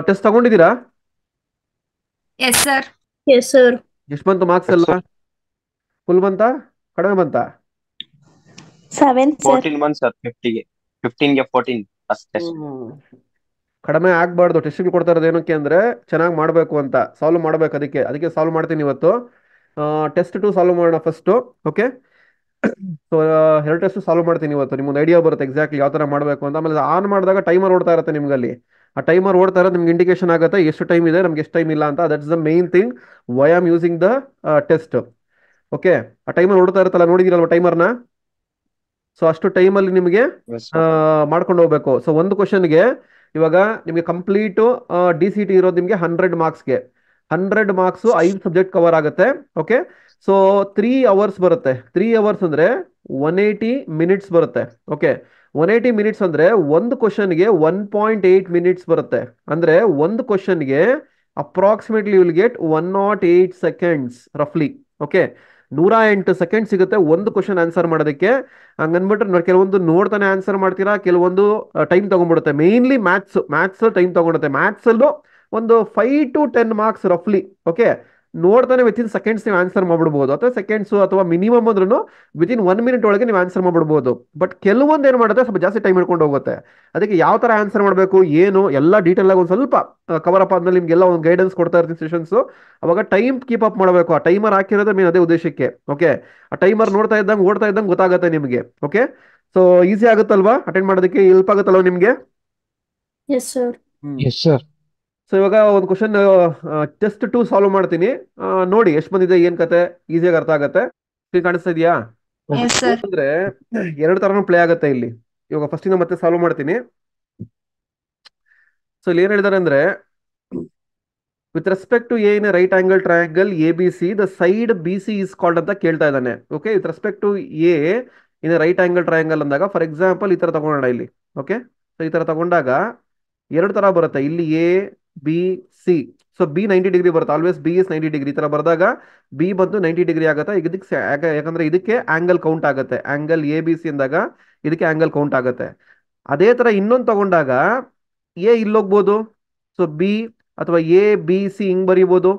Test ತಗೊಂಡಿದ್ದೀರಾ? Yes sir. Yes sir. ಎಷ್ಟು ಬಂತು ಮಾರ್ಕ್ಸ್ ಎಲ್ಲ? ಫುಲ್ ಬಂತಾ ಕಡಿಮೆ ಬಂತಾ? 7 ಸರ್. 14 ಬಂದ್ ಸರ್ 50ಗೆ 15ಗೆ 14 ಫಸ್ಟ್ ಟೆಸ್ಟ್. ಕಡಿಮೆ ಆಗ್ಬಾರ್ದು. ಟೆಸ್ಟ್ಗಳು ಕೊಡ್ತಾ ಇರೋದು ಏನಕ್ಕೆ ಅಂದ್ರೆ ಚೆನ್ನಾಗಿ ಮಾಡಬೇಕು ಅಂತ, ಸಾಲ್ವ್ ಮಾಡ್ಬೇಕು. ಅದಕ್ಕೆ ಸಾಲ್ವ್ ಮಾಡ್ತೀನಿ ಇವತ್ತು. ಟೆಸ್ಟ್ 2 ಸಾಲ್ವ್ ಮಾಡೋಣ first. Okay, so 2 test solve ಮಾಡ್ತೀನಿ ಇವತ್ತು. ನಿಮ್ಗೆ ಐಡಿಯಾ ಬರುತ್ತೆ ಎಕ್ಸಾಕ್ಟ್ಲಿ ಯಾವ ಥರ ಮಾಡಬೇಕು ಅಂತ. ಆಮೇಲೆ ಆನ್ ಮಾಡಿದಾಗ ಟೈಮರ್ ಓಡ್ತಾ ಇರುತ್ತೆ ನಿಮ್ಗಲ್ಲಿ. ಆ ಟೈಮರ್ ಓಡ್ತಾ ಇರೋದು ನಿಮ್ಗೆ ಇಂಡಿಕೇಶನ್ ಆಗುತ್ತೆ ಎಷ್ಟು ಟೈಮ್ ಇದೆ, ನಮ್ಗೆ ಎಷ್ಟು ಟೈಮ್ ಇಲ್ಲ ಅಂತ. That's the main thing why am using the test. Okay, ಆ ಟೈಮರ್ ಓಡ್ತಾ ಇರುತ್ತಲ್ಲ, ನೋಡಿದಿರಲ್ವ ಟೈಮರ್ನ? ಸೊ ಅಷ್ಟು ಟೈಮಲ್ಲಿ ನಿಮಗೆ ಮಾಡ್ಕೊಂಡು ಹೋಗ್ಬೇಕು. ಸೊ ಒಂದು ಕ್ವಶನ್ಗೆ ಇವಾಗ ನಿಮಗೆ ಕಂಪ್ಲೀಟು DCT ಇರೋದು ನಿಮಗೆ 100 ಮಾರ್ಕ್ಸ್ಗೆ. 100 ಮಾರ್ಕ್ಸು 5 ಸಬ್ಜೆಕ್ಟ್ ಕವರ್ ಆಗುತ್ತೆ. ಓಕೆ, ಸೊ 3 ಅವರ್ಸ್ ಬರುತ್ತೆ. 3 ಅವರ್ಸ್ ಅಂದರೆ 180 ಮಿನಿಟ್ಸ್ ಬರುತ್ತೆ. ಓಕೆ, 180 ಮಿನಿಟ್ಸ್ ಅಂದರೆ ಒಂದು ಕ್ವಶನ್ಗೆ 1.8 ಮಿನಿಟ್ಸ್ ಬರುತ್ತೆ. ಅಂದರೆ ಒಂದು ಕ್ವಶನ್ಗೆ ಅಪ್ರಾಕ್ಸಿಮೇಟ್ಲಿ ವಿಲ್ ಗೆಟ್ 108 ಸೆಕೆಂಡ್ಸ್ ರಫ್ಲಿ. ಓಕೆ, 108 ಸೆಕೆಂಡ್ ಸಿಗುತ್ತೆ ಒಂದು ಕ್ವಶನ್ ಆನ್ಸರ್ ಮಾಡೋದಕ್ಕೆ. ಹಂಗನ್ಬಿಟ್ರೆ ಕೆಲವೊಂದು ನೋಡ್ತಾನೆ ಆನ್ಸರ್ ಮಾಡ್ತೀರಾ, ಕೆಲವೊಂದು ಟೈಮ್ ತಗೊಂಡ್ಬಿಡುತ್ತೆ. ಮೇನ್ಲಿ ಮ್ಯಾಥ್ಸ್ ಟೈಮ್ ತಗೊಂಡುತ್ತೆ. ಮ್ಯಾಥ್ಸಲ್ಲೂ ಒಂದು 5 to 10 ಮಾರ್ಕ್ಸ್ ರಫ್ಲಿ. ಓಕೆ, ನೋಡ್ತಾನೆ ವಿತಿನ್ ಸೆಕೆಂಡ್ಸ್ ನೀವು ಆನ್ಸರ್ ಮಾಡ್ಬಿಡ್ಬೋದು, ಅಥವಾ ಸೆಕೆಂಡ್ಸು ಅಥವಾ ಮಿನಿಮಮ್ ಅಂದ್ರೂ ವಿತಿನ್ 1 ಮಿನಿಟ್ ಒಳಗೆ ನೀವು ಆನ್ಸರ್ ಮಾಡ್ಬಿಡ್ಬೋದು. ಬಟ್ ಕೆಲವೊಂದು ಏನು ಮಾಡುತ್ತೆ, ಸ್ವಲ್ಪ ಜಾಸ್ತಿ ಟೈಮ್ ಹಿಡ್ಕೊಂಡು ಹೋಗುತ್ತೆ. ಅದಕ್ಕೆ ಯಾವ ಥರ ಆನ್ಸರ್ ಮಾಡಬೇಕು ಏನು ಎಲ್ಲ ಡೀಟೇಲ್ ಆಗಿ ಒಂದು ಸ್ವಲ್ಪ ಕವರ್ ಅಪ್ ಆದ್ಮೇಲೆ ನಿಮಗೆಲ್ಲ ಒಂದು ಗೈಡೆನ್ಸ್ ಕೊಡ್ತಾ ಇರ್ತೀನಿ ಸೆಷನ್ಸು. ಅವಾಗ ಟೈಮ್ ಕೀಪ್ ಅಪ್ ಮಾಡಬೇಕು. ಆ ಟೈಮರ್ ಹಾಕಿರೋದು ಮೇನ್ ಅದೇ ಉದ್ದೇಶಕ್ಕೆ. ಓಕೆ, ಆ ಟೈಮರ್ ನೋಡ್ತಾ ಇದ್ದಂಗೆ ಓಡ್ತಾ ಇದ್ದಂಗೆ ಗೊತ್ತಾಗುತ್ತೆ ನಿಮಗೆ. ಓಕೆ, ಸೊ ಈಸಿ ಆಗುತ್ತಲ್ವಾ ಅಟೆಂಡ್ ಮಾಡೋದಕ್ಕೆ? ಹೆಲ್ಪ್ ಆಗುತ್ತಲ್ವಾ ನಿಮಗೆ? S sir. Yes sir. So ಇವಾಗ ಒಂದು ಕ್ವಶನ್ ಟೆಸ್ಟ್ 2 ಸಾಲ್ವ್ ಮಾಡ್ತೀನಿ. ನೋಡಿ ಎಷ್ಟು ಬಂದಿದೆ, ಏನ್ ಕತೆ, ಈಸಿಯಾಗಿ ಅರ್ಥ ಆಗತ್ತೆ. ಕಾಣಿಸ್ತಾ ಇದೆಯಾ? Yes sir. ಅಂದ್ರೆ 2 ತರನು ಪ್ಲೇ ಆಗುತ್ತೆ ಇಲ್ಲಿ. ಇವಾಗ ಫಸ್ಟ್ ಇಂದ ಮತ್ತೆ ಸಾಲ್ವ್ ಮಾಡ್ತೀನಿ. ಸೊ ಇಲ್ಲಿ ಏನ್ ಹೇಳಿದಾರೆ ಅಂದ್ರೆ, with respect to A in right angle triangle ABC the side BC is called ಅಂತ ಕೇಳ್ತಾ ಇದ್ದಾನೆ. Okay, with respect to A in right angle triangle ಅಂದಾಗ, ಫಾರ್ ಎಕ್ಸಾಂಪಲ್ ಈ ತರ ತಗೊಂಡ ಇಲ್ಲಿ. ಓಕೆ, ಸೊ ಈ ತರ ತಗೊಂಡಾಗ 2 ತರ ಬರುತ್ತೆ ಇಲ್ಲಿ, ABC. ಸೊ B 90 ಡಿಗ್ರಿ ಬರುತ್ತೆ. Always B is 90 degree. ಈ ತರ ಬರೆದಾಗ B ಬಂದು 90 ಡಿಗ್ರಿ ಆಗುತ್ತೆ. ಈಗ ಇದಕ್ಕೆ ಯಾಕಂದ್ರೆ ಇದಕ್ಕೆ ಆಂಗಲ್ ಕೌಂಟ್ ಆಗುತ್ತೆ. ಆಂಗಲ್ ABC ಅಂದಾಗ ಇದಕ್ಕೆ ಆಂಗಲ್ ಕೌಂಟ್ ಆಗುತ್ತೆ. ಅದೇ ತರ ಇನ್ನೊಂದು ತಗೊಂಡಾಗ ಎ ಇಲ್ಲೋಗ್ಬೋದು. ಸೊ B ಅಥವಾ ABC ಹಿಂಗ್ ಬರೀಬಹುದು.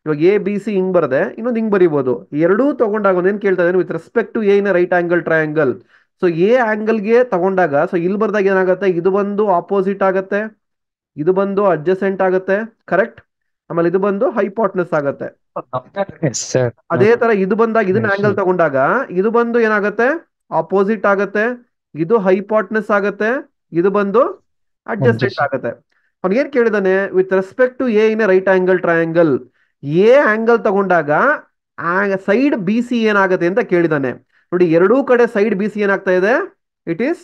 ಇವಾಗ ABC ಹಿಂಗ್ ಬರದೆ ಇನ್ನೊಂದು ಹಿಂಗ್ ಬರೀಬಹುದು. ಎರಡೂ ತಗೊಂಡಾಗ ಒಂದೇನ್ ಕೇಳ್ತಾ ಇದ್ದೇನೆ, with respect to A in right angle triangle. So A ಆಂಗಲ್ಗೆ ತಗೊಂಡಾಗ, ಸೊ ಇಲ್ಲಿ ಬರ್ದಾಗ ಏನಾಗುತ್ತೆ, ಇದು ಬಂದು ಆಪೋಸಿಟ್ ಆಗುತ್ತೆ, ಇದು ಬಂದು ಅಡ್ಜಸೆಂಟ್ ಆಗುತ್ತೆ, ಕರೆಕ್ಟ್. ಆಮೇಲೆ ಇದು ಬಂದು ಹೈಪಾಟ್ನಸ್ ಆಗುತ್ತೆ. ಅದೇ ತರ ಇದು ಬಂದಾಗ ಇದನ್ನ ಆಂಗಲ್ ತಗೊಂಡಾಗ ಇದು ಬಂದು ಏನಾಗುತ್ತೆ, ಆಪೋಸಿಟ್ ಆಗುತ್ತೆ, ಇದು ಹೈಪಾಟ್ನಸ್ ಆಗುತ್ತೆ, ಇದು ಬಂದು ಅಡ್ಜಸೆಂಟ್ ಆಗುತ್ತೆ. ಅವ್ನು ಏನ್ ಕೇಳಿದಾನೆ, with respect to A in right angle triangle, A angle ತಗೊಂಡಾಗ ಸೈಡ್ BC ಏನಾಗುತ್ತೆ ಅಂತ ಕೇಳಿದಾನೆ. ನೋಡಿ, ಎರಡೂ ಕಡೆ ಸೈಡ್ BC ಏನಾಗ್ತಾ ಇದೆ, it is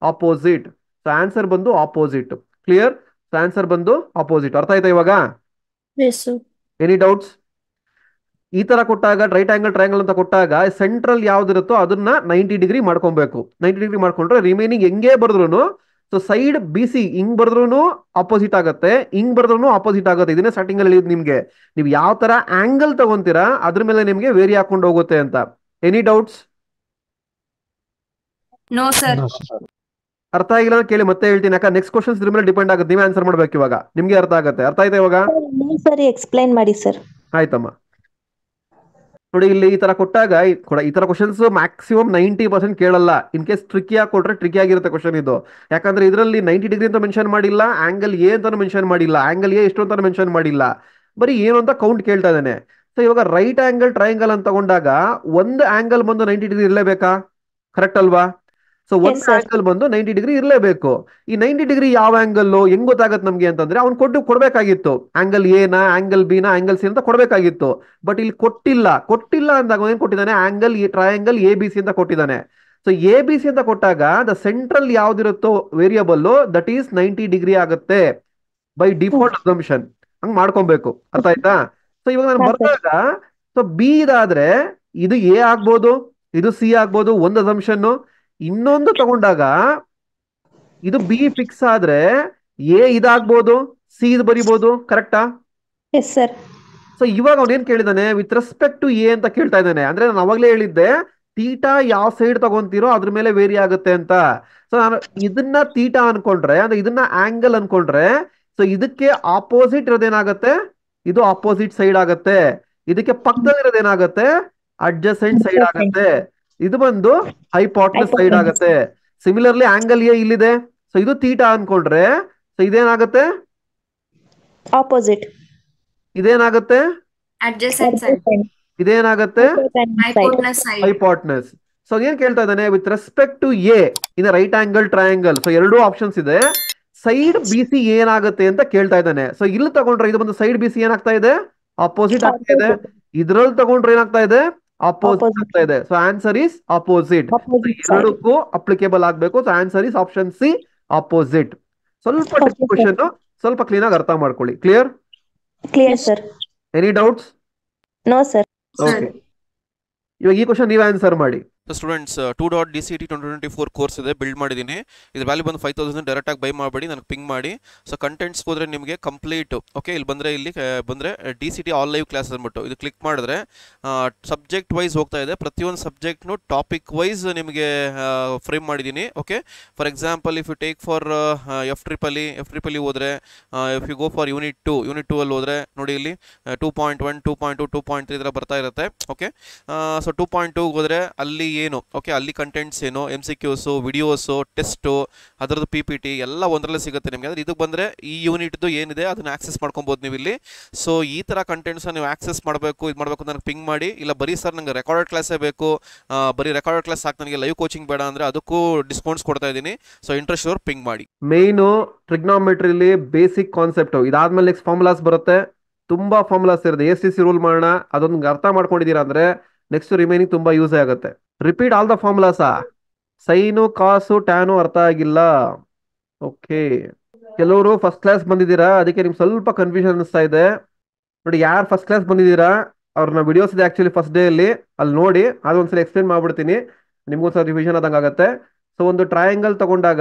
opposite. So answer ಬಂದು ಆಪೋಸಿಟ್. ಕ್ಲಿಯರ್? ಸೊ ಆನ್ಸರ್ ಬಂದು ಆಪೋಸಿಟ್. ಅರ್ಥ ಆಯ್ತಾ ಇವಾಗ? Yes sir. Any doubts? ಈ ತರ ಕೊಟ್ಟಾಗ ರೈಟ್ ಆಂಗಲ್ ಟ್ರಯಾಂಗಲ್ ಅಂತ ಕೊಟ್ಟಾಗ ಸೆಂಟ್ರಲ್ ಯಾವ್ದಿರುತ್ತೋ ಅದನ್ನ 90 ಡಿಗ್ರಿ ಮಾಡ್ಕೊಬೇಕು. 90 ಡಿಗ್ರಿ ಮಾಡ್ಕೊಂಡ್ರೆ ರಿಮೈನಿಂಗ್ ಹೆಂಗೆ ಬರ್ದ್ರು, ಸೊ ಸೈಡ್ BC ಹಿಂಗ್ ಬರ್ದ್ರು ಆಪೋಸಿಟ್ ಆಗುತ್ತೆ, ಹಿಂಗ್ ಬರ್ದ್ರು ಆಪೋಸಿಟ್ ಆಗುತ್ತೆ. ಇದನ್ನೇ ಸ್ಟಾರ್ಟಿಂಗ್ ಅಲ್ಲಿ ನಿಮ್ಗೆ ನೀವು ಯಾವ ತರ ಆಂಗಲ್ ತಗೊಂತೀರಾ ಅದ್ರ ಮೇಲೆ ನಿಮ್ಗೆ ವೇರಿ ಹಾಕೊಂಡು ಹೋಗುತ್ತೆ ಅಂತ. Any doubts? No sir. ಅರ್ಥ ಆಗಿಲ್ಲ ಅಂತ ಕೇಳಿ ಮತ್ತೆ ಹೇಳ್ತೀನಿ. ಯಾಕಂದ್ರೆ ನೆಕ್ಸ್ಟ್ ಕ್ವಶನ್ಸ್ ಇದ್ರ ಮೇಲೆ ಡಿಪೆಂಡ್ ಆಗುತ್ತೆ. ನೀವೇ ಆನ್ಸರ್ ಮಾಡ್ಬೇಕು ಇವಾಗ, ನಿಮ್ಗೆ ಅರ್ಥ ಆಗುತ್ತೆ. ಅರ್ಥ ಆಯ್ತಾ ಇವಾಗ? ಸರಿ, ಎಕ್ಸ್ಪ್ಲೈನ್ ಮಾಡಿ ಸರ್. ಆಯ್ತಮ್ಮ. ನೋಡಿ, ಇಲ್ಲಿ ಈ ತರ ಕೊಟ್ಟಾಗ ಈ ತರ ಕ್ವಶನ್ಸ್ ಮ್ಯಾಕ್ಸಿಮಮ್ 90% ಕೇಳಲ್ಲ. ಇನ್ ಕೇಸ್ ಟ್ರಿಕಿ ಆಗಿ ಕೊಟ್ರೆ ಟ್ರಿಕಿ ಆಗಿರುತ್ತೆ ಕ್ವಶನ್ ಇದು. ಯಾಕಂದ್ರೆ ಇದರಲ್ಲಿ 90 ಡಿಗ್ರಿ ಅಂತ ಮೆನ್ಷನ್ ಮಾಡಿಲ್ಲ, ಆಂಗಲ್ ಎ ಅಂತ ಮೆನ್ಷನ್ ಮಾಡಿಲ್ಲ, ಆಂಗಲ್ ಎ ಎಷ್ಟು ಅಂತ ಮೆನ್ಷನ್ ಮಾಡಿಲ್ಲ, ಬರೀ ಏನು ಅಂತ ಕೌಂಟ್ ಕೇಳ್ತಾ ಇದ್ದಾನೆ. ಸೊ ಇವಾಗ ರೈಟ್ ಆಂಗಲ್ ಟ್ರಯಾಂಗಲ್ ಅಂತ ತಗೊಂಡಾಗ ಒಂದು ಆಂಗಲ್ ಬಂದು 90 ಡಿಗ್ರಿ ಇರಲೇಬೇಕಾ? ಕರೆಕ್ಟ್ ಅಲ್ವಾ? ಸೊ ಒಂದು ಆಂಗಲ್ ಬಂದು 90 ಡಿಗ್ರಿ ಇರಲೇಬೇಕು. ಈ 90 ಡಿಗ್ರಿ ಯಾವ ಆಂಗಲ್ ಹೆಂಗ್ ಗೊತ್ತಾಗತ್ತೆ ನಮ್ಗೆ ಅಂತಂದ್ರೆ, ಅವ್ನು ಕೊಡ್ಬೇಕಾಗಿತ್ತು ಆಂಗಲ್ ಎನ, ಆಂಗಲ್ ಬಿ ನ, ಆಂಗಲ್ ಸಿ ಅಂತ ಕೊಡ್ಬೇಕಾಗಿತ್ತು. ಬಟ್ ಇಲ್ಲಿ ಕೊಟ್ಟಿಲ್ಲ ಅಂದಾಗ ಏನ್ ಕೊಟ್ಟಿದ್ದಾನೆ, ಟ್ರಯಾಂಗಲ್ ABC ಅಂತ ಕೊಟ್ಟಿದ್ದಾನೆ. ಸೊ ABC ಅಂತ ಕೊಟ್ಟಾಗ ದ ಸೆಂಟ್ರಲ್ ಯಾವ್ದಿರುತ್ತೋ ವೇರಿಯಬಲ್ ದಟ್ ಈಸ್ 90 ಡಿಗ್ರಿ ಆಗುತ್ತೆ ಬೈ ಡಿಫಾಲ್ಟ್ ಅಸಂಪ್ಷನ್. ಹಂಗ್ ಮಾಡ್ಕೊಬೇಕು. ಅರ್ಥ ಆಯ್ತಾ? ಸೊ ಇವಾಗ ನಾನು ಬರ್ದಾಗ, ಸೊ ಬಿ ಇದಾದ್ರೆ ಇದು ಎ ಆಗ್ಬೋದು, ಇದು ಸಿ ಆಗ್ಬೋದು, ಒಂದು ಅಸಂಪ್ಷನ್. ಇನ್ನೊಂದು ತಗೊಂಡಾಗ ಇದು ಬಿ ಫಿಕ್ಸ್ ಆದ್ರೆ ಎ ಇದಾಗ್ಬೋದು, ಸಿ ಇದು ಬರಿಬಹುದು. ಕರೆಕ್ಟಾ? Yes sir. ಸೊ ಇವಾಗ ಅವ್ನು ಏನ್ ಕೇಳಿದಾನೆ, ವಿತ್ ರೆಸ್ಪೆಕ್ಟ್ ಟು ಎ ಅಂತ ಕೇಳ್ತಾ ಇದ್ದಾನೆ. ಅಂದ್ರೆ ನಾನು ಅವಾಗಲೇ ಹೇಳಿದ್ದೆ, ತೀಟಾ ಯಾವ ಸೈಡ್ ತಗೊಂತೀರೋ ಅದ್ರ ಮೇಲೆ ವೇರಿ ಆಗುತ್ತೆ ಅಂತ. ಸೊ ನಾನು ಇದನ್ನ ತೀಟಾ ಅನ್ಕೊಂಡ್ರೆ, ಅಂದ್ರೆ ಇದನ್ನ ಆಂಗಲ್ ಅನ್ಕೊಂಡ್ರೆ, ಸೊ ಇದಕ್ಕೆ ಆಪೋಸಿಟ್ ಇರೋದೇನಾಗತ್ತೆ, ಇದು ಆಪೋಸಿಟ್ ಸೈಡ್ ಆಗತ್ತೆ. ಇದಕ್ಕೆ ಪಕ್ಕದಲ್ಲಿರೋದೇನಾಗತ್ತೆ, ಅಡ್ಜಸೆಂಟ್ ಸೈಡ್ ಆಗತ್ತೆ. ಇದು ಬಂದು ಹೈಪಾಟ್ನಸ್ ಸೈಡ್ ಆಗತ್ತೆ. ಸಿಮಿಲರ್ಲಿ ಆಂಗಲ್ ಎ ಇಲ್ಲಿದೆ, ಸೊ ಇದು ಥೀಟಾ ಅನ್ಕೊಂಡ್ರೆ, ಸೊ ಇದೇನಾಗತ್ತೆ, ಆಪೋಸಿಟ್. ಇದೇನಾಗತ್ತೆ, adjacent side, ಇದೇನಾಗತ್ತೆ, hypotenuse side. ಹೈಪಾಟ್ನಸ್. ಸೊ ಏನ್ ಕೇಳ್ತಾ ಇದ್ದಾನೆ, with respect to A in right angle triangle. So ಎರಡೂ ಆಪ್ಷನ್ಸ್ ಇದೆ. ಸೈಡ್ ಬಿ ಸಿ ಏನಾಗುತ್ತೆ ಅಂತ ಕೇಳ್ತಾ ಇದ್ದಾನೆ. ಸೊ ಇಲ್ಲಿ ತಗೊಂಡ್ರೆ ಇದು ಬಂದು ಸೈಡ್ ಬಿ ಸಿ ಏನಾಗ್ತಾ ಇದೆ, ಅಪೋಸಿಟ್ ಆಗ್ತಾ ಇದೆ. ಇದ್ರಲ್ಲಿ ತಗೊಂಡ್ರೆ ಏನಾಗ್ತಾ ಇದೆ, ಅಪೋಸಿಟ್ ಆಗ್ತಾ ಇದೆ. So answer is opposite. ಎರಡಕ್ಕೂ ಅಪ್ಲಿಕೇಬಲ್ ಆಗ್ಬೇಕು. So answer is option C, opposite. ಸ್ವಲ್ಪ ಕ್ವಶನ್ ಸ್ವಲ್ಪ ಕ್ಲೀನ್ ಆಗಿ ಅರ್ಥ ಮಾಡ್ಕೊಳ್ಳಿ. Clear? Clear sir. Any doubts? No sir. Okay, ಇವಾಗ ಈ ಕ್ವಶನ್ ನೀವೇ ಆನ್ಸರ್ ಮಾಡಿ. ಸ್ಟೂಡೆಂಟ್ಸ್ 2.DCT 2024 ಕೋರ್ಸ್ ಇದೆ, ಬಿಲ್ಡ್ ಮಾಡಿದ್ದೀನಿ. ಇದು ವ್ಯಾಲ್ಯೂ ಬಂದು 5000. ಡೈರೆಕ್ಟಾಗಿ ಬೈ ಮಾಡಬೇಡಿ, ನನಗೆ ಪಿಂಗ್ ಮಾಡಿ. ಸೊ ಕಂಟೆಂಟ್ಸ್ಗೆ ಹೋದರೆ ನಿಮಗೆ ಕಂಪ್ಲೀಟ್ ಓಕೆ. ಇಲ್ಲಿ ಬಂದರೆ DCT ಆಲ್ ಲೈವ್ ಕ್ಲಾಸ್ ಅಂದ್ಬಿಟ್ಟು ಇದು ಕ್ಲಿಕ್ ಮಾಡಿದ್ರೆ ಸಬ್ಜೆಕ್ಟ್ ವೈಸ್ ಹೋಗ್ತಾ ಇದೆ. ಪ್ರತಿಯೊಂದು ಸಬ್ಜೆಕ್ಟ್ನು ಟಾಪಿಕ್ ವೈಸ್ ನಿಮಗೆ ಫ್ರೇಮ್ ಮಾಡಿದ್ದೀನಿ. Okay, for example if you take for F triple ಹೋದರೆ, if you go for unit 2 ಅಲ್ಲಿ ಹೋದರೆ ನೋಡಿ ಇಲ್ಲಿ 2.1 2.2 2.3 ಇದರ ಬರ್ತಾ ಇರುತ್ತೆ. ಓಕೆ, ಸೊ 2.2 ಹೋದರೆ ಅಲ್ಲಿ ಏನು ಓಕೆ, ಅಲ್ಲಿ ಕಂಟೆಂಟ್ಸ್ ಏನು, MCQಸು, ವಿಡಿಯೋಸು, ಟೆಸ್ಟು, ಅದರದ್ದು PPT ಎಲ್ಲ ಒಂದರಲ್ಲೇ ಸಿಗುತ್ತೆ ನಿಮಗೆ. ಅಂದರೆ ಇದಕ್ಕೆ ಬಂದರೆ ಈ ಯೂನಿಟ್ದು ಏನಿದೆ ಅದನ್ನು ಆಕ್ಸೆಸ್ ಮಾಡ್ಕೊಬೋದು ನೀವು ಇಲ್ಲಿ. ಸೊ ಈ ಥರ ಕಂಟೆಂಟ್ಸ್ನ ನೀವು ಆಕ್ಸೆಸ್ ಮಾಡಬೇಕು, ಇದು ಮಾಡಬೇಕು ನನಗೆ ಪಿಂಗ್ ಮಾಡಿ. ಇಲ್ಲ ಬರೀ ಸರ್ ನನಗೆ ರೆಕಾರ್ಡೆಡ್ ಕ್ಲಾಸೇ ಬೇಕು, ಬರೀ ರೆಕಾರ್ಡೆಡ್ ಕ್ಲಾಸ್ ಸಾಕು, ನನಗೆ ಲೈವ್ ಕೋಚಿಂಗ್ ಬೇಡ ಅಂದರೆ ಅದಕ್ಕೂ ಡಿಸ್ಕೌಂಟ್ಸ್ ಕೊಡ್ತಾ ಇದ್ದೀನಿ. ಸೊ ಇಂಟ್ರೆಸ್ಟ್ ಅವ್ರು ಪಿಂಗ್ ಮಾಡಿ. ಮೇಯ್ನು ಟ್ರಿಗ್ನಾಮೆಟ್ರಿಲಿ ಬೇಸಿಕ್ ಕಾನ್ಸೆಪ್ಟ್. ಇದಾದ್ಮೇಲೆ ನೆಕ್ಸ್ಟ್ ಫಾರ್ಮುಲಾಸ್ ಬರುತ್ತೆ, ತುಂಬಾ ಫಾರ್ಮುಲಾಸ್ ಇರುತ್ತೆ. ACC ರೂಲ್ ಮಾಡೋಣ, ಅದೊಂದು ಅರ್ಥ ಮಾಡ್ಕೊಂಡಿದ್ದೀರಾ ಅಂದ್ರೆ ನೆಕ್ಸ್ಟ್ ರಿಮೈನಿಂಗ್ ತುಂಬಾ ಯೂಸ್ ಆಗುತ್ತೆ. ರಿಪೀಟ್ ಆಲ್ ದ ಫಾರ್ಮುಲಾಸಾ? ಸೈನು, ಕಾಸು, ಟ್ಯಾನು ಅರ್ಥ ಆಗಿಲ್ಲ. ಓಕೆ, ಕೆಲವರು ಫಸ್ಟ್ ಕ್ಲಾಸ್ ಬಂದಿದ್ದೀರಾ, ಅದಕ್ಕೆ ನಿಮ್ಗೆ ಸ್ವಲ್ಪ ಕನ್ಫ್ಯೂಷನ್ ಅನಿಸ್ತಾ ಇದೆ. ನೋಡಿ, ಯಾರು ಫಸ್ಟ್ ಕ್ಲಾಸ್ ಬಂದಿದ್ದೀರಾ ಅವ್ರನ್ನ ವಿಡಿಯೋಸ್ ಇದೆ ಆಕ್ಚುಲಿ ಫಸ್ಟ್ ಡೇ ಅಲ್ಲಿ ನೋಡಿ, ಅದೊಂದ್ಸಲ ಎಕ್ಸ್ಪ್ಲೇನ್ ಮಾಡ್ಬಿಡ್ತೀನಿ, ನಿಮ್ಗೊಂದ್ಸಲ ರಿವಿಷನ್ ಆದಂಗೆ ಆಗುತ್ತೆ. ಸೊ ಒಂದು ಟ್ರಯಾಂಗಲ್ ತಗೊಂಡಾಗ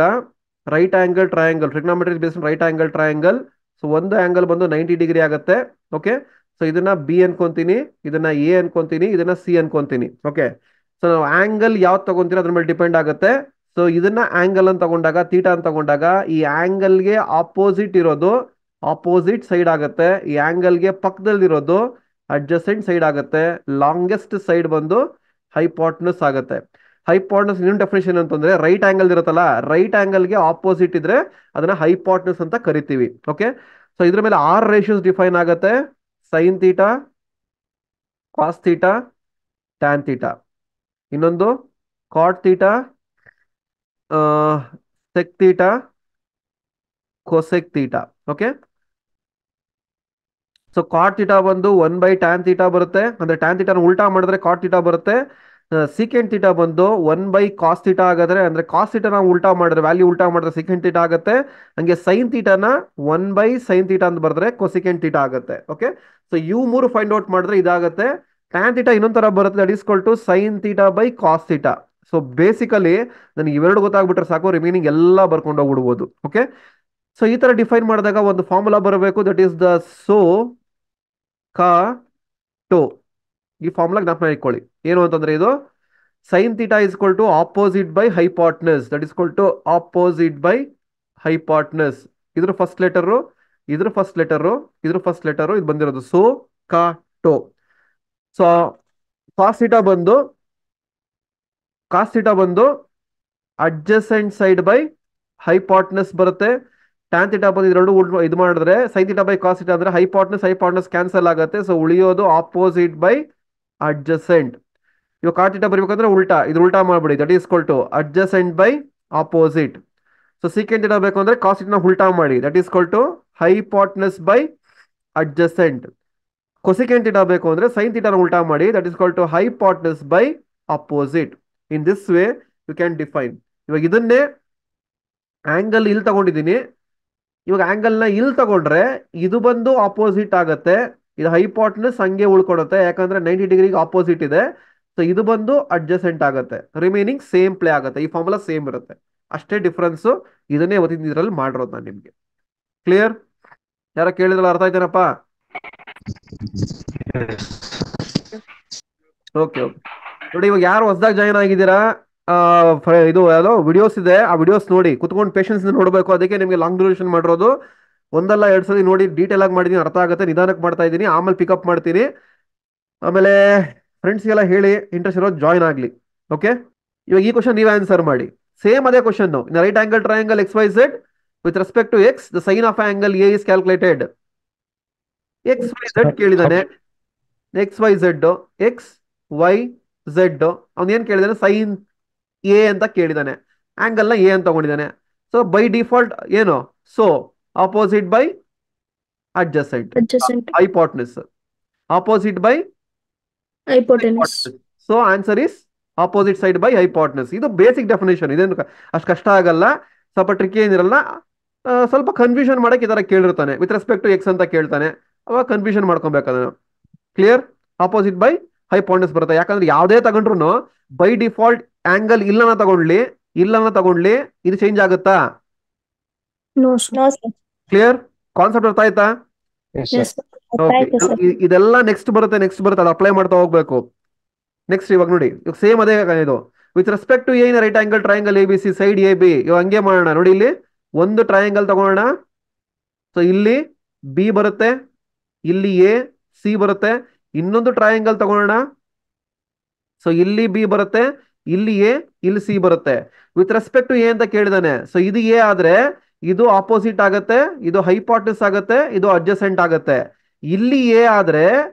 right angle triangle, trigonometry based right angle triangle. So ಒಂದು ಆಂಗಲ್ ಬಂದು 90 ಡಿಗ್ರಿ ಆಗುತ್ತೆ. ಓಕೆ, ಸೊ ಇದನ್ನ ಬಿ ಅನ್ಕೊಂತೀನಿ, ಇದನ್ನ ಎ ಅನ್ಕೊಂತೀನಿ, ಇದನ್ನ ಸಿ ಅನ್ಕೊಂತೀನಿ. ಓಕೆ, ಸೊ ನಾವು ಆಂಗಲ್ ಯಾವ್ದು ತಗೊಂತೀರ ಅದ್ರ ಮೇಲೆ ಡಿಪೆಂಡ್ ಆಗುತ್ತೆ. ಸೊ ಇದನ್ನ ಆಂಗಲ್ ಅಂತ ತಗೊಂಡಾಗ, ಥೀಟಾ ಅಂತ ತಗೊಂಡಾಗ, ಈ ಆಂಗಲ್ಗೆ ಆಪೋಸಿಟ್ ಇರೋದು ಆಪೋಸಿಟ್ ಸೈಡ್ ಆಗುತ್ತೆ. ಈ ಆಂಗಲ್ಗೆ ಪಕ್ಕದಲ್ಲಿರೋದು ಅಡ್ಜಸೆಂಟ್ ಸೈಡ್ ಆಗುತ್ತೆ. ಲಾಂಗೆಸ್ಟ್ ಸೈಡ್ ಬಂದು ಹೈಪಾಟ್ನಸ್ ಆಗುತ್ತೆ. ಹೈಪಾಟ್ನಸ್ ಇನ್ನೊಂದು ಡೆಫಿನೇಷನ್ ಅಂತಂದ್ರೆ, ರೈಟ್ ಆಂಗಲ್ ಇರುತ್ತಲ್ಲ, ರೈಟ್ ಆಂಗಲ್ಗೆ ಆಪೋಸಿಟ್ ಇದ್ರೆ ಅದನ್ನ ಹೈಪಾಟ್ನಸ್ ಅಂತ ಕರಿತೀವಿ. ಓಕೆ, ಸೊ ಇದ್ರ ಮೇಲೆ 6 ರೇಷಿಯೋಸ್ ಡಿಫೈನ್ ಆಗುತ್ತೆ: sine theta, cos theta, tan theta, ಇನ್ನೊಂದು cot theta, sec theta, cosec theta. Okay, so cot theta ಬಂದು 1/tan ಥೀಟಾ ಬರುತ್ತೆ, ಅಂದ್ರೆ ಟ್ಯಾನ್ ಥೀಟಾನ ಉಲ್ಟಾ ಮಾಡಿದ್ರೆ ಕಾಟ್ ಥೀಟಾ ಬರುತ್ತೆ. ಸೀಕೆಂಟ್ ಥೀಟಾ ಬಂದು 1/cos ಥೀಟಾ ಆಗಾದ್ರೆ, ಅಂದ್ರೆ ಕಾಸ್ ಥೀಟಾ ನಾವು ಉಲ್ಟಾ ಮಾಡಿದ್ರೆ, ವ್ಯಾಲ್ಯೂ ಉಲ್ಟಾ ಮಾಡಿದ್ರೆ ಸೀಕೆಂಟ್ ಥೀಟಾ ಆಗುತ್ತೆ. ಹಂಗೆ ಸೈನ್ ಥೀಟಾನ 1/sin ಥೀಟಾ ಅಂತ ಬರೆದ್ರೆ ಕೊಸಿಕೆಂಟ್ ಥೀಟಾ ಆಗುತ್ತೆ. ಓಕೆ, ಸೊ ಇವು ಮೂರು ಫೈಂಡ್ ಔಟ್ ಮಾಡಿದ್ರೆ ಇದಾಗುತ್ತೆ. ಟ್ಯಾನ್ ಥೀಟಾ ಇನ್ನೊಂದು ತರ ಬರುತ್ತೆ, that is equal to sine theta by cos theta. So basically ನನಗೆ ಇವೆರಡು ಗೊತ್ತಾಗ್ಬಿಟ್ರೆ ಸಾಕು, ರಿಮೈನಿಂಗ್ ಎಲ್ಲ ಬರ್ಕೊಂಡು ಹೋಗ್ಬಿಡ್ಬೋದು. ಓಕೆ, ಸೊ ಈ ತರ ಡಿಫೈನ್ ಮಾಡಿದಾಗ ಒಂದು ಫಾರ್ಮುಲಾ ಬರಬೇಕು, that is the so cah ಟೋ. ಈ ಫಾರ್ಮುಲಾ ಜ್ಞಾಪನ ಇಟ್ಕೊಳ್ಳಿ. ಏನು ಅಂತಂದ್ರೆ, ಇದು sine theta is equal to opposite by hypotenuse, that is equal to opposite by hypotenuse. ಇದ್ರ ಫಸ್ಟ್ ಲೆಟರು, ಇದ್ರ ಫಸ್ಟ್ ಲೆಟರು, ಇದ್ರ ಫಸ್ಟ್ ಲೆಟರು, ಇದು ಬಂದಿರೋದು soh cah toa. So cos theta ಬಂದು ಅಡ್ಜಸೆಂಟ್ ಸೈಡ್ ಬೈ ಹೈಪಾಟ್ನಸ್ ಬರುತ್ತೆ. Tan theta ಬಂದು ಇದೆರಡು ಇದು ಮಾಡಿದ್ರೆ sine theta by cos theta ಅಂದ್ರೆ ಹೈಪಾಟ್ನಸ್ ಕ್ಯಾನ್ಸಲ್ ಆಗುತ್ತೆ. ಸೊ ಉಳಿಯೋದು ಆಪೋಸಿಟ್ ಬೈ ಅಡ್ಜಸೆಂಟ್. ಇವಾಗ ಕಾಟ್ ಥೀಟಾ ಬರಬೇಕಂದ್ರೆ ಉಲ್ಟಾ, ಇದು ಉಲ್ಟಾ ಮಾಡ್ಬಿಡಿ, that is equal to adjacent by opposite. So secant theta ಬೇಕು ಅಂದ್ರೆ ಕಾಸ್ ಥೀಟಾನ ಉಲ್ಟಾ ಮಾಡಿ, that is equal to hypotenuse by adjacent. Cosecant theta ಬೇಕು ಅಂದ್ರೆ ಸೈನ್ ಥೀಟಾನ ಉಲ್ಟಾ ಮಾಡಿ, that is equal to hypotenuse by opposite. In this way you can define. ಇವಾಗ ಇದನ್ನೇ ಆಂಗಲ್ ಇಲ್ಲಿ ತಗೊಂಡಿದ್ದೀನಿ, ಇವಾಗ ಆಂಗಲ್ನ ಇಲ್ಲಿ ತಗೊಂಡ್ರೆ ಇದು ಬಂದು ಆಪೋಸಿಟ್ ಆಗುತ್ತೆ, ಇದು ಹೈಪಾಟ್ನಸ್ ಹಂಗೆ ಉಳ್ಕೊಡುತ್ತೆ, ಯಾಕಂದ್ರೆ 90 ಡಿಗ್ರಿಗೆ ಆಪೋಸಿಟ್ ಇದೆ. ಸೊ ಇದು ಬಂದು ಅಡ್ಜಸೆಂಟ್ ಆಗುತ್ತೆ, ರಿಮೈನಿಂಗ್ ಸೇಮ್ ಪ್ಲೇ ಆಗುತ್ತೆ. ಈ ಫಾರ್ಮುಲಾ ಸೇಮ್ ಇರುತ್ತೆ, ಅಷ್ಟೇ ಡಿಫ್ರೆನ್ಸು. ಇದನ್ನೇ ಇವತ್ತಿನ ಇದರಲ್ಲಿ ಮಾಡಿರೋದು ನಾನು ನಿಮಗೆ. ಕ್ಲಿಯರ್? ಯಾರ ಕೇಳಿದ್ರಲ್ಲ, ಅರ್ಥ ಆಯ್ತೇನಪ್ಪ? ಓಕೆ ಓಕೆ, ನೋಡಿ ಇವಾಗ ಯಾರು ಹೊಸದಾಗಿ ಜಾಯ್ನ್ ಆಗಿದ್ದೀರಾ, ಇದು ಯಾವುದೋ ವಿಡಿಯೋಸ್ ಇದೆ, ಆ ವಿಡಿಯೋಸ್ ನೋಡಿ ಕುತ್ಕೊಂಡು ಪೇಷನ್ಸ್ ನೋಡಬೇಕು. ಅದಕ್ಕೆ ನಿಮಗೆ ಲಾಂಗ್ ಡ್ಯೂರೇಷನ್ ಮಾಡಿರೋದು. ಒಂದಲ್ಲ ಎರಡು ಸಲ ನೋಡಿ ಡೀಟೇಲ್ ಆಗಿ ಮಾಡಿದೀನಿ, ಅರ್ಥ ಆಗುತ್ತೆ, ನಿಧಾನಕ್ಕೆ ಮಾಡ್ತಾ ಇದ್ದೀನಿ, ಆಮೇಲೆ ಪಿಕಪ್ ಮಾಡ್ತೀನಿ. ಆಮೇಲೆ ಫ್ರೆಂಡ್ಸ್ಗೆಲ್ಲ ಹೇಳಿ ಇಂಟ್ರೆಸ್ಟ್ ಇರೋದು ಜಾಯ್ನ್ ಆಗಲಿ. ಓಕೆ, ಇವಾಗ ಈ ಕ್ವಶನ್ ನೀವೇ ಆನ್ಸರ್ ಮಾಡಿ. ಸೇಮ್ ಅದೇ question. In right angle triangle X Y Z with respect to X the sine of angle A is calculated. X Y Z ಕೇಳಿದಾನೆ, X Y Z, X Y Z ಅವ್ನು ಏನ್ ಕೇಳಿದಾನೆ, sine A ಅಂತ ಕೇಳಿದಾನೆ, angle ನ A ಅಂತ ತಗೊಂಡಿದ್ದಾನೆ. So by default ಏನು, so opposite by adjacent, hypotenuse, opposite by Hypotenuse. So answer is opposite side by hypotenuse. ಇದು basic definition, ಇದೇನು ಅಷ್ಟು ಕಷ್ಟ ಆಗಲ್ಲ, ಸ್ವಲ್ಪ ಟ್ರಿಕಿ ಏನಿರಲ್ಲ. ಸ್ವಲ್ಪ ಕನ್ಫ್ಯೂಷನ್ ಮಾಡಕ್ಕೆ ಈ ತರ ಕೇಳಿರ್ತಾನೆ, ವಿತ್ ರೆಸ್ಪೆಕ್ಟ್ ಟು ಎಕ್ಸ್ ಅಂತ ಕೇಳ್ತಾನೆ, ಅವಾಗ ಕನ್ಫ್ಯೂಷನ್ ಮಾಡ್ಕೊಬೇಕಾದ್ರೆ. ಕ್ಲಿಯರ್? ಆಪೋಸಿಟ್ ಬೈ ಹೈಪೋಟೆನಸ್ ಬರುತ್ತೆ. ಯಾಕಂದ್ರೆ ಯಾವುದೇ ತಗೊಂಡ್ರು ಬೈ ಡಿಫಾಲ್ಟ್ ಆಂಗಲ್ ಇಲ್ಲನ ತಗೊಂಡ್ಲಿ ಇದು ಚೇಂಜ್ ಆಗುತ್ತಾ? No, sir. ಕ್ಲಿಯರ್? ಕಾನ್ಸೆಪ್ಟ್ ಅರ್ಥ ಆಯ್ತಾ? Yes, Yes, sir. sir. Okay. Right, sir. ಇದೆಲ್ಲ ನೆಕ್ಸ್ಟ್ ಬರುತ್ತೆ, ಅದು ಅಪ್ಲೈ ಮಾಡ್ತಾ ಹೋಗ್ಬೇಕು. ನೆಕ್ಸ್ಟ್ ಇವಾಗ ನೋಡಿ, ಇವಾಗ ಸೇಮ್ ಅದೇ ಇದು. With respect to A in right angle triangle A B C side A B. ಇವಾಗ ಹಂಗೆ ಮಾಡೋಣ ನೋಡಿ, ಇಲ್ಲಿ ಒಂದು ಟ್ರಯಾಂಗಲ್ ತಗೋಣ. ಸೊ ಇಲ್ಲಿ ಬಿ ಬರುತ್ತೆ, ಇಲ್ಲಿ ಎ ಸಿ ಬರುತ್ತೆ. ಇನ್ನೊಂದು ಟ್ರಯಾಂಗಲ್ ತಗೋಣ. ಸೊ ಇಲ್ಲಿ ಬಿ ಬರುತ್ತೆ, ಇಲ್ಲಿ ಎ, ಇಲ್ಲಿ ಸಿ ಬರುತ್ತೆ. ವಿತ್ ರೆಸ್ಪೆಕ್ಟ್ ಟು ಎ ಅಂತ ಕೇಳಿದಾನೆ. ಸೊ ಇದು ಎ ಆದ್ರೆ ಇದು ಆಪೋಸಿಟ್ ಆಗತ್ತೆ, ಇದು ಹೈಪೋಟೆನಸ್ ಆಗತ್ತೆ, ಇದು ಅಡ್ಜಸೆಂಟ್ ಆಗತ್ತೆ. ಇಲ್ಲಿ ಎ ಆದ್ರೆ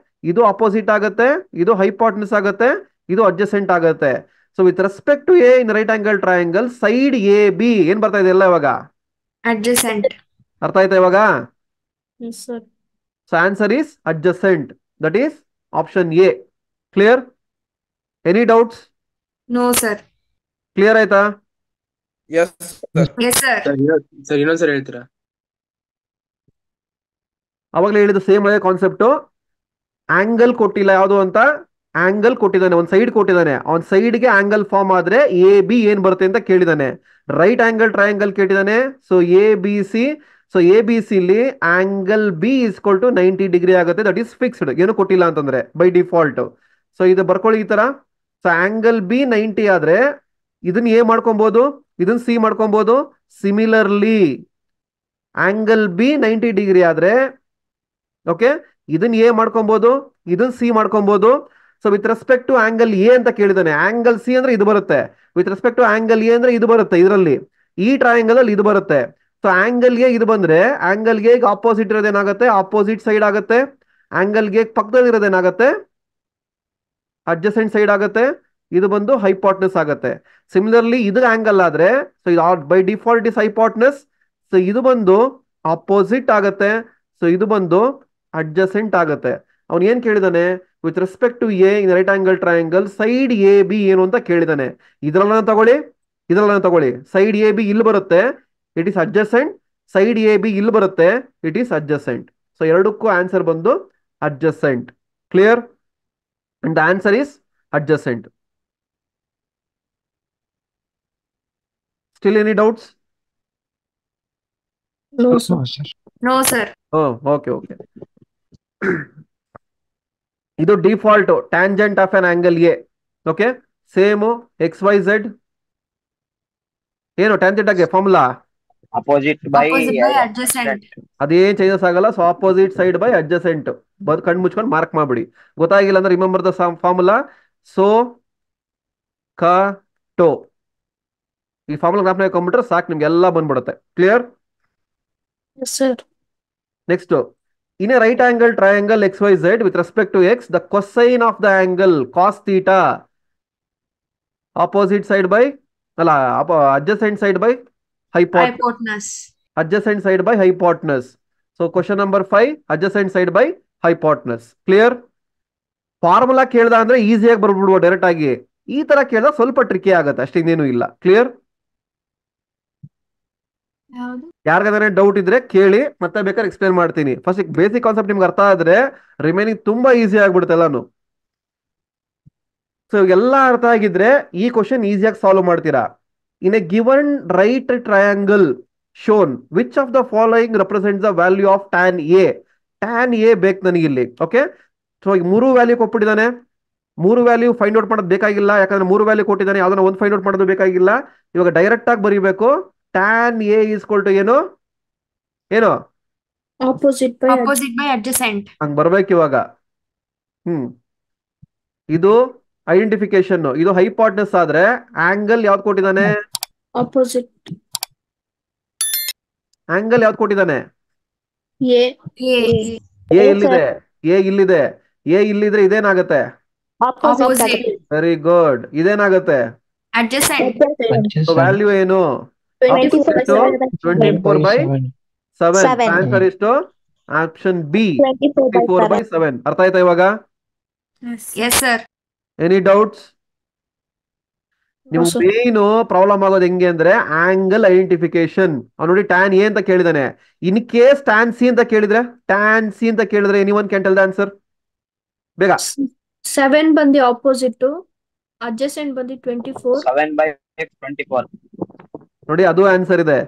ಇದು ಆಪೋಸಿಟ್ ಆಗತ್ತೆ, ಇದು ಹೈಪೋಟೆನಸ್ ಆಗತ್ತೆ, ಇದು ಅಡ್ಜಸೆಂಟ್ ಆಗತ್ತೆ. So with respect to A in right angle triangle side A B ಏನ್ ಬರ್ತಾ ಇದೆ ಎಲ್ಲ ಇವಾಗ? adjacent. ಅರ್ಥ ಆಯ್ತಾ ಇವಾಗ? Yes, sir. So answer is adjacent, that is option A. Clear? Any doubts? No, sir. Clear ಆಯ್ತಾ? Yes, sir. Yes, sir. Sir ಇನ್ನೊಂದ್ಸರಿ ಹೇಳ್ತೀರಾ? ಅವಾಗಲೇ ಹೇಳಿದ ಸೇಮ್ ಅದೇ ಕಾನ್ಸೆಪ್ಟು. ಆಂಗಲ್ ಕೊಟ್ಟಿಲ್ಲ ಯಾವುದು ಅಂತ, ಆಂಗಲ್ ಕೊಟ್ಟಿದ್ದಾನೆ, ಒಂದು ಸೈಡ್ ಕೊಟ್ಟಿದ್ದಾನೆ, ಅವನ್ ಸೈಡ್ಗೆ ಆಂಗಲ್ ಫಾರ್ಮ್ ಆದ್ರೆ ಎ ಬಿ ಏನ್ ಬರುತ್ತೆ ಅಂತ ಕೇಳಿದಾನೆ. ರೈಟ್ ಆಂಗಲ್ ಟ್ರಯಾಂಗಲ್ ಕೇಳಿದಾನೆ. So A B C, so A B C ಇಲ್ಲಿ angle B is equal to 90 degree ಆಗುತ್ತೆ, ದಟ್ ಈಸ್ ಫಿಕ್ಸ್ಡ್, ಏನು ಕೊಟ್ಟಿಲ್ಲ ಅಂತಂದ್ರೆ ಬೈ ಡಿಫಾಲ್ಟ್. ಸೊ ಇದು ಬರ್ಕೊಳ್ಳಿ ಈ ತರ. ಸೊ ಆಂಗಲ್ ಬಿ 90 ಆದ್ರೆ ಇದನ್ನ ಎ ಮಾಡ್ಕೊಬಹುದು, ಇದನ್ನ ಸಿ ಮಾಡ್ಕೊಬಹುದು. ಸಿಮಿಲರ್ಲಿ ಆಂಗಲ್ ಬಿ 90 ಡಿಗ್ರಿ ಆದ್ರೆ ಓಕೆ ಇದನ್ನ ಎ ಮಾಡ್ಕೊಬಹುದು, ಇದನ್ನ ಸಿ ಮಾಡ್ಕೊಬಹುದು. So with respect to angle A ಅಂತ ಕೇಳಿದಾನೆ, ಆಂಗಲ್ ಸಿ ಅಂದ್ರೆ ಇದು ಬರುತ್ತೆ. With respect to angle A ಅಂದ್ರೆ ಇದು ಬರುತ್ತೆ, ಇದರಲ್ಲಿ ಈ ಟ್ರಯಾಂಗಲ್ ಅಲ್ಲಿ ಇದು ಬರುತ್ತೆ. ಸೊ ಆಂಗಲ್ ಗೆ ಇದು ಬಂದ್ರೆ ಆಂಗಲ್ ಗೆ ಆಪೋಸಿಟ್ ಇರೋದೇನಾಗುತ್ತೆ, ಆಪೋಸಿಟ್ ಸೈಡ್ ಆಗುತ್ತೆ. ಆಂಗಲ್ ಗೆ ಪಕ್ಕದಲ್ಲಿ ಇರೋದೇನಾಗುತ್ತೆ, ಅಡ್ಜಸೆಂಟ್ ಸೈಡ್ ಆಗುತ್ತೆ. ಇದು ಬಂದು ಹೈಪೋಟೆನಸ್ ಆಗುತ್ತೆ. ಸಿಮಿಲರ್ಲಿ ಇದು ಆಂಗಲ್ ಆದ್ರೆ ಸೊ ಇದು by default is hypotenuse. So ಇದು ಬಂದು ಆಪೋಸಿಟ್ ಆಗುತ್ತೆ. ಸೊ ಇದು ಬಂದು ಅಡ್ಜಸೆಂಟ್ ಆಗುತ್ತೆ. ಅವ್ನು ಏನ್ ಕೇಳಿದಾನೆ, with respect to A in right angle triangle side A B ಏನು ಅಂತ ಕೇಳಿದಾನೆ. ಇದ್ರಲ್ಲ ತಗೊಳ್ಳಿ, ಸೈಡ್ ಎ ಬಿ ಇಲ್ಲಿ ಬರುತ್ತೆ, it is adjacent. Side A B ಇಲ್ಲಿ ಬರುತ್ತೆ, ಇಟ್ ಈಸ್ ಅಡ್ಜಸೆಂಟ್. ಸೊ ಎರಡಕ್ಕೂ ಆನ್ಸರ್ ಬಂದು adjacent. Clear? And the answer is adjacent. Still any doubts? No, sir. No, sir. Okay. ಇದು default tangent of an angle A. Okay, same X Y Z ಏನು tangent ಆಗಿ formula Opposite by Opposite by adjacent. ಅದೇನ್ changes ಆಗಲ್ಲ. So opposite side by adjacent. ಕಣ್ಣು ಮುಚ್ಕೊಂಡು mark ಮಾಡ್ಬಿಡಿ. ಗೊತ್ತಾಗಿಲ್ಲ ಅಂದ್ರೆ ರಿಮೆಂಬರ್ ದ ಫಾರ್ಮುಲಾ. ಸೊ ಕ ಟೋ ಈ ಫಾರ್ಮುಲಾ ಜ್ಞಾಪನ ಹಾಕೊಂಡ್ಬಿಟ್ರೆ ಸಾಕು, ನಿಮ್ಗೆ ಎಲ್ಲ ಬಂದ್ಬಿಡುತ್ತೆ. Clear? Yes, sir. Next, in a right angle triangle X Y Z with respect to X the cosine of the angle cos theta opposite side by ಅಲ್ಲ adjacent side by Hypotenuse. adjacent side by hypotenuse. So question number 5, adjacent side by hypotenuse. Clear? Formula ಕೇಳ್ದ ಅಂದ್ರೆ ಈಸಿಯಾಗಿ ಬರ್ಬಿಡುವ direct ಆಗಿ. ಈ ತರ ಕೇಳಿದ ಸ್ವಲ್ಪ tricky ಆಗುತ್ತೆ, ಅಷ್ಟೇ, ಇನ್ನೇನು ಇಲ್ಲ. ಕ್ಲಿಯರ್? ಯಾರಿಗಾದ್ರೆ ಡೌಟ್ ಇದ್ರೆ ಕೇಳಿ, ಮತ್ತೆ ಬೇಕಾದ್ರೆ ಎಕ್ಸ್ಪ್ಲೇನ್ ಮಾಡ್ತೀನಿ. ಫಸ್ಟ್ ಬೇಸಿಕ್ ಕಾನ್ಸೆಪ್ಟ್ ನಿಮ್ಗೆ ಅರ್ಥ ಆದ್ರೆ ರಿಮೈನಿಂಗ್ ತುಂಬಾ ಈಸಿ ಆಗ್ಬಿಡುತ್ತೆ ಎಲ್ಲಾನು. ಸೊ ಎಲ್ಲ ಅರ್ಥ ಆಗಿದ್ರೆ ಈ ಕ್ವಶನ್ ಈಸಿಯಾಗಿ ಸಾಲ್ವ್ ಮಾಡ್ತೀರಾ. In a given right triangle shown, which of the following represents the value of tan A? Tan A ಬೇಕು ನನಗೆ ಇಲ್ಲಿ. ಓಕೆ, ಸೊ ಈಗ 3 ವ್ಯಾಲ್ಯೂ ಕೊಟ್ಬಿಟ್ಟಿದ್ದಾನೆ. 3 ವ್ಯಾಲ್ಯೂ ಫೈಂಡ್ ಔಟ್ ಮಾಡೋದು ಬೇಕಾಗಿಲ್ಲ, ಯಾಕಂದ್ರೆ 3 ವ್ಯಾಲ್ಯೂ ಕೊಟ್ಟಿದ್ದಾನೆ, ಯಾವ್ದನ್ನ ಒಂದು ಫೈಂಡ್ ಔಟ್ ಮಾಡೋದು ಬೇಕಾಗಿಲ್ಲ. ಇವಾಗ ಡೈರೆಕ್ಟ್ ಆಗಿ ಬರೀಬೇಕು. tan A ಈಸ್ಕೊಲ್ ಟು ಏನು Opposite by Opposite by adjacent. ಹಂಗ್ ಬರ್ಬೇಕು ಇವಾಗ. ಇದು ಐಡೆಂಟಿಫಿಕೇಶನ್, ಇದು ಹೈಪಾಟ್ನಸ್ ಆದ್ರೆ ಆಂಗಲ್ ಯಾವ್ದು ಕೊಟ್ಟಿದ್ದಾನೆ? opposite. ಆಂಗಲ್ ಯಾವ್ದು ಕೊಟ್ಟಿದ್ದಾನೆ? A. A. ಎ ಇಲ್ಲಿದೆ, ಎ ಇಲ್ಲಿದೆ, ಎ ಇಲ್ಲಿದ್ರೆ ಇದೇನಾಗತ್ತೆ? Opposite. Very good. ಇದೇನಾಗತ್ತೆ? Adjacent. ವ್ಯಾಲ್ಯೂ ಏನು? 24/7. ಆನ್ಸರ್ ಎಷ್ಟು? Option B 24/7. ಅರ್ಥ ಆಯ್ತಾ ಇವಾಗ? Yes, sir. Any doubts? No, ನೀವು sir. ಮೇನ್ ಪ್ರಾಬ್ಲಮ್ ಆಗೋದು ಹೆಂಗೆ ಅಂದ್ರೆ ಆಂಗಲ್ ಐಡೆಂಟಿಫಿಕೇಶನ್. ನೋಡಿ ಟ್ಯಾನ್ ಎ ಅಂತ ಕೇಳಿದಾನೆ, ಇನ್ ಕೇಸ್ ಟ್ಯಾನ್ ಸಿ ಅಂತ ಕೇಳಿದ್ರೆ, ಟ್ಯಾನ್ ಸಿ ಅಂತ ಕೇಳಿದ್ರೆ anyone can tell the answer ಬೇಗ. 7 ಬಂದಿ opposite. Adjacent ಬಂದಿ 24. 7/24. ನೋಡಿ ಅದು ಆನ್ಸರ್ ಇದೆ.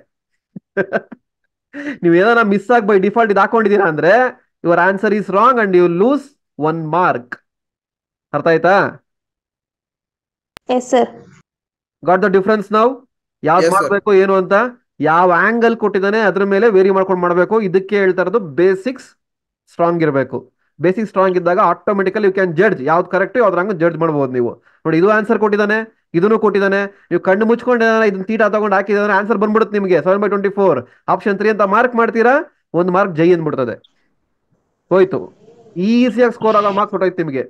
ನೀವು ಏನಾರ ಮಿಸ್ ಆಗಿ ಬೈ ಡಿಫಾಲ್ಟ್ ಇದು ಹಾಕೊಂಡಿದ್ದೀರಾ ಅಂದ್ರೆ your answer is wrong and you lose 1 mark. ಅರ್ಥ ಆಯ್ತಾ? Yes, sir. Got the difference ನಾವು? ಯಾವ್ದು Yes, sir. ಮಾಡ್ಬೇಕು ಏನು ಅಂತ, ಯಾವ ಆಂಗಲ್ ಕೊಟ್ಟಿದ್ದಾನೆ ಅದ್ರ ಮೇಲೆ ವೇರಿ ಮಾಡ್ಕೊಂಡು ಮಾಡ್ಬೇಕು. ಇದಕ್ಕೆ ಹೇಳ್ತಾ ಇರೋದು ಬೇಸಿಕ್ಸ್ ಸ್ಟ್ರಾಂಗ್ ಇರಬೇಕು. ಬೇಸಿಕ್ ಸ್ಟ್ರಾಂಗ್ ಇದ್ದಾಗ ಆಟೋಮೆಟಿಕಲಿ ಯು ಕ್ಯಾನ್ ಜಡ್ಜ್ ಯಾವ್ದು ಕರೆಕ್ಟ್ ಯಾವ್ದು ರಾಂಗ್ ಜಡ್ಜ್ ಮಾಡ್ಬೋದು ನೀವು. ನೋಡಿ ಇದು ಆನ್ಸರ್ ಕೊಟ್ಟಿದ್ದಾನೆ, ಇದನ್ನು ಕೊಟ್ಟಿದ್ದಾನೆ. ನೀವು ಕಣ್ಣು ಮುಚ್ಕೊಂಡು ಇದನ್ನ ತೀಟಾ ತಗೊಂಡು ಹಾಕಿದ್ರೆ ಆನ್ಸರ್ ಬಂದ್ಬಿಡುತ್ತೆ ನಿಮಗೆ 7/24. ಆಪ್ಷನ್ 3 ಅಂತ ಮಾರ್ಕ್ ಮಾಡ್ತೀರಾ, 1 ಮಾರ್ಕ್ ಜೈ ಅಂದ್ಬಿಡ್ತದೆ, ಹೋಯ್ತು. ಈಸಿಯಾಗಿ ಸ್ಕೋರ್ ಆಗೋ ಮಾರ್ಕ್ಸ್ ಹೊಟ್ಟೋಯ್ತು ನಿಮಗೆ.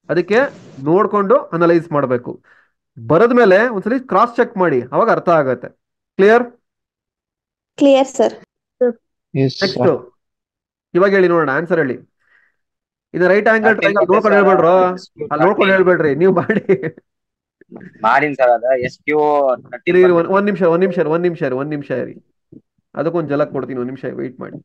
ಅದಕ್ಕೆ ನೋಡ್ಕೊಂಡು ಅನಲೈಸ್ ಮಾಡಬೇಕು. ಬರದ ಮೇಲೆ ಒಂದ್ಸಲಿ ಕ್ರಾಸ್ ಚೆಕ್ ಮಾಡಿ, ಅವಾಗ ಅರ್ಥ ಆಗತ್ತೆ. ಕ್ಲಿಯರ್? Clear, sir. ನೆಕ್ಸ್ಟ್ ಇವಾಗ ಹೇಳಿ ನೋಡೋಣ, ಆನ್ಸರ್ ಹೇಳಿ. ಇದು ರೈಟ್ ಆಂಗಲ್ ಟ್ರಯಾಂಗಲ್ ನೋಡ್ಕೊಂಡು ಹೇಳ್ಬೇಡ್ರು, ಅಲ್ಲಿ ನೋಡ್ಕೊಂಡು ಹೇಳ್ಬೇಡ್ರಿ, ನೀವು ಮಾಡಿ. ಮಾಡಿನ್ ಸರ್ ಅದ SQ ಒಂದ್ ನಿಮಿಷ ಇರಿ, ಅದಕ್ಕೊಂದು ಜಲಕ್ ಕೊಡ್ತೀನಿ, 1 ನಿಮಿಷ ವೆಯ್ಟ್ ಮಾಡಿ.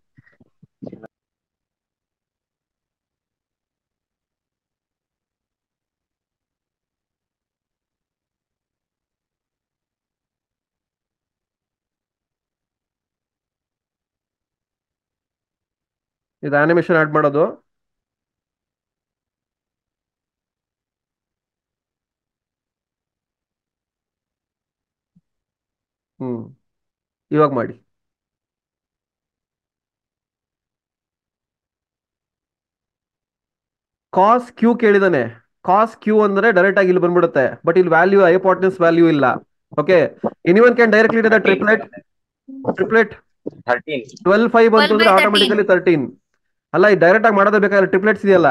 ಇದು ಆನಿಮೇಷನ್ ಆಡ್ ಮಾಡೋದು. ಇವಾಗ ಮಾಡಿ. ಕಾಸ್ ಕ್ಯೂ ಕೇಳಿದಾನೆ. ಕಾಸ್ ಕ್ಯೂ ಅಂದ್ರೆ ಡೈರೆಕ್ಟ್ ಆಗಿ ಇಲ್ಲಿ ಬಂದ್ಬಿಡುತ್ತೆ, ಬಟ್ ಇಲ್ಲಿ ವ್ಯಾಲ್ಯೂ ಹೈಪೋಟೆನ್ಸ್ ವ್ಯಾಲ್ಯೂ ಇಲ್ಲ. Okay, anyone can directly the triplet 13. 12/5 ಬಂತು ಅಂದ್ರೆ 12/13. ಆಟೋಮೆಟಿಕಲಿ 13 ಅಲ್ಲ, ಇದು ಡೈರೆಕ್ಟ್ ಆಗಿ ಮಾಡೋದೇ ಬೇಕಾದ್ರೆ ಟ್ರಿಪ್ಲೆಟ್ಸ್ ಇದೆಯಲ್ಲ.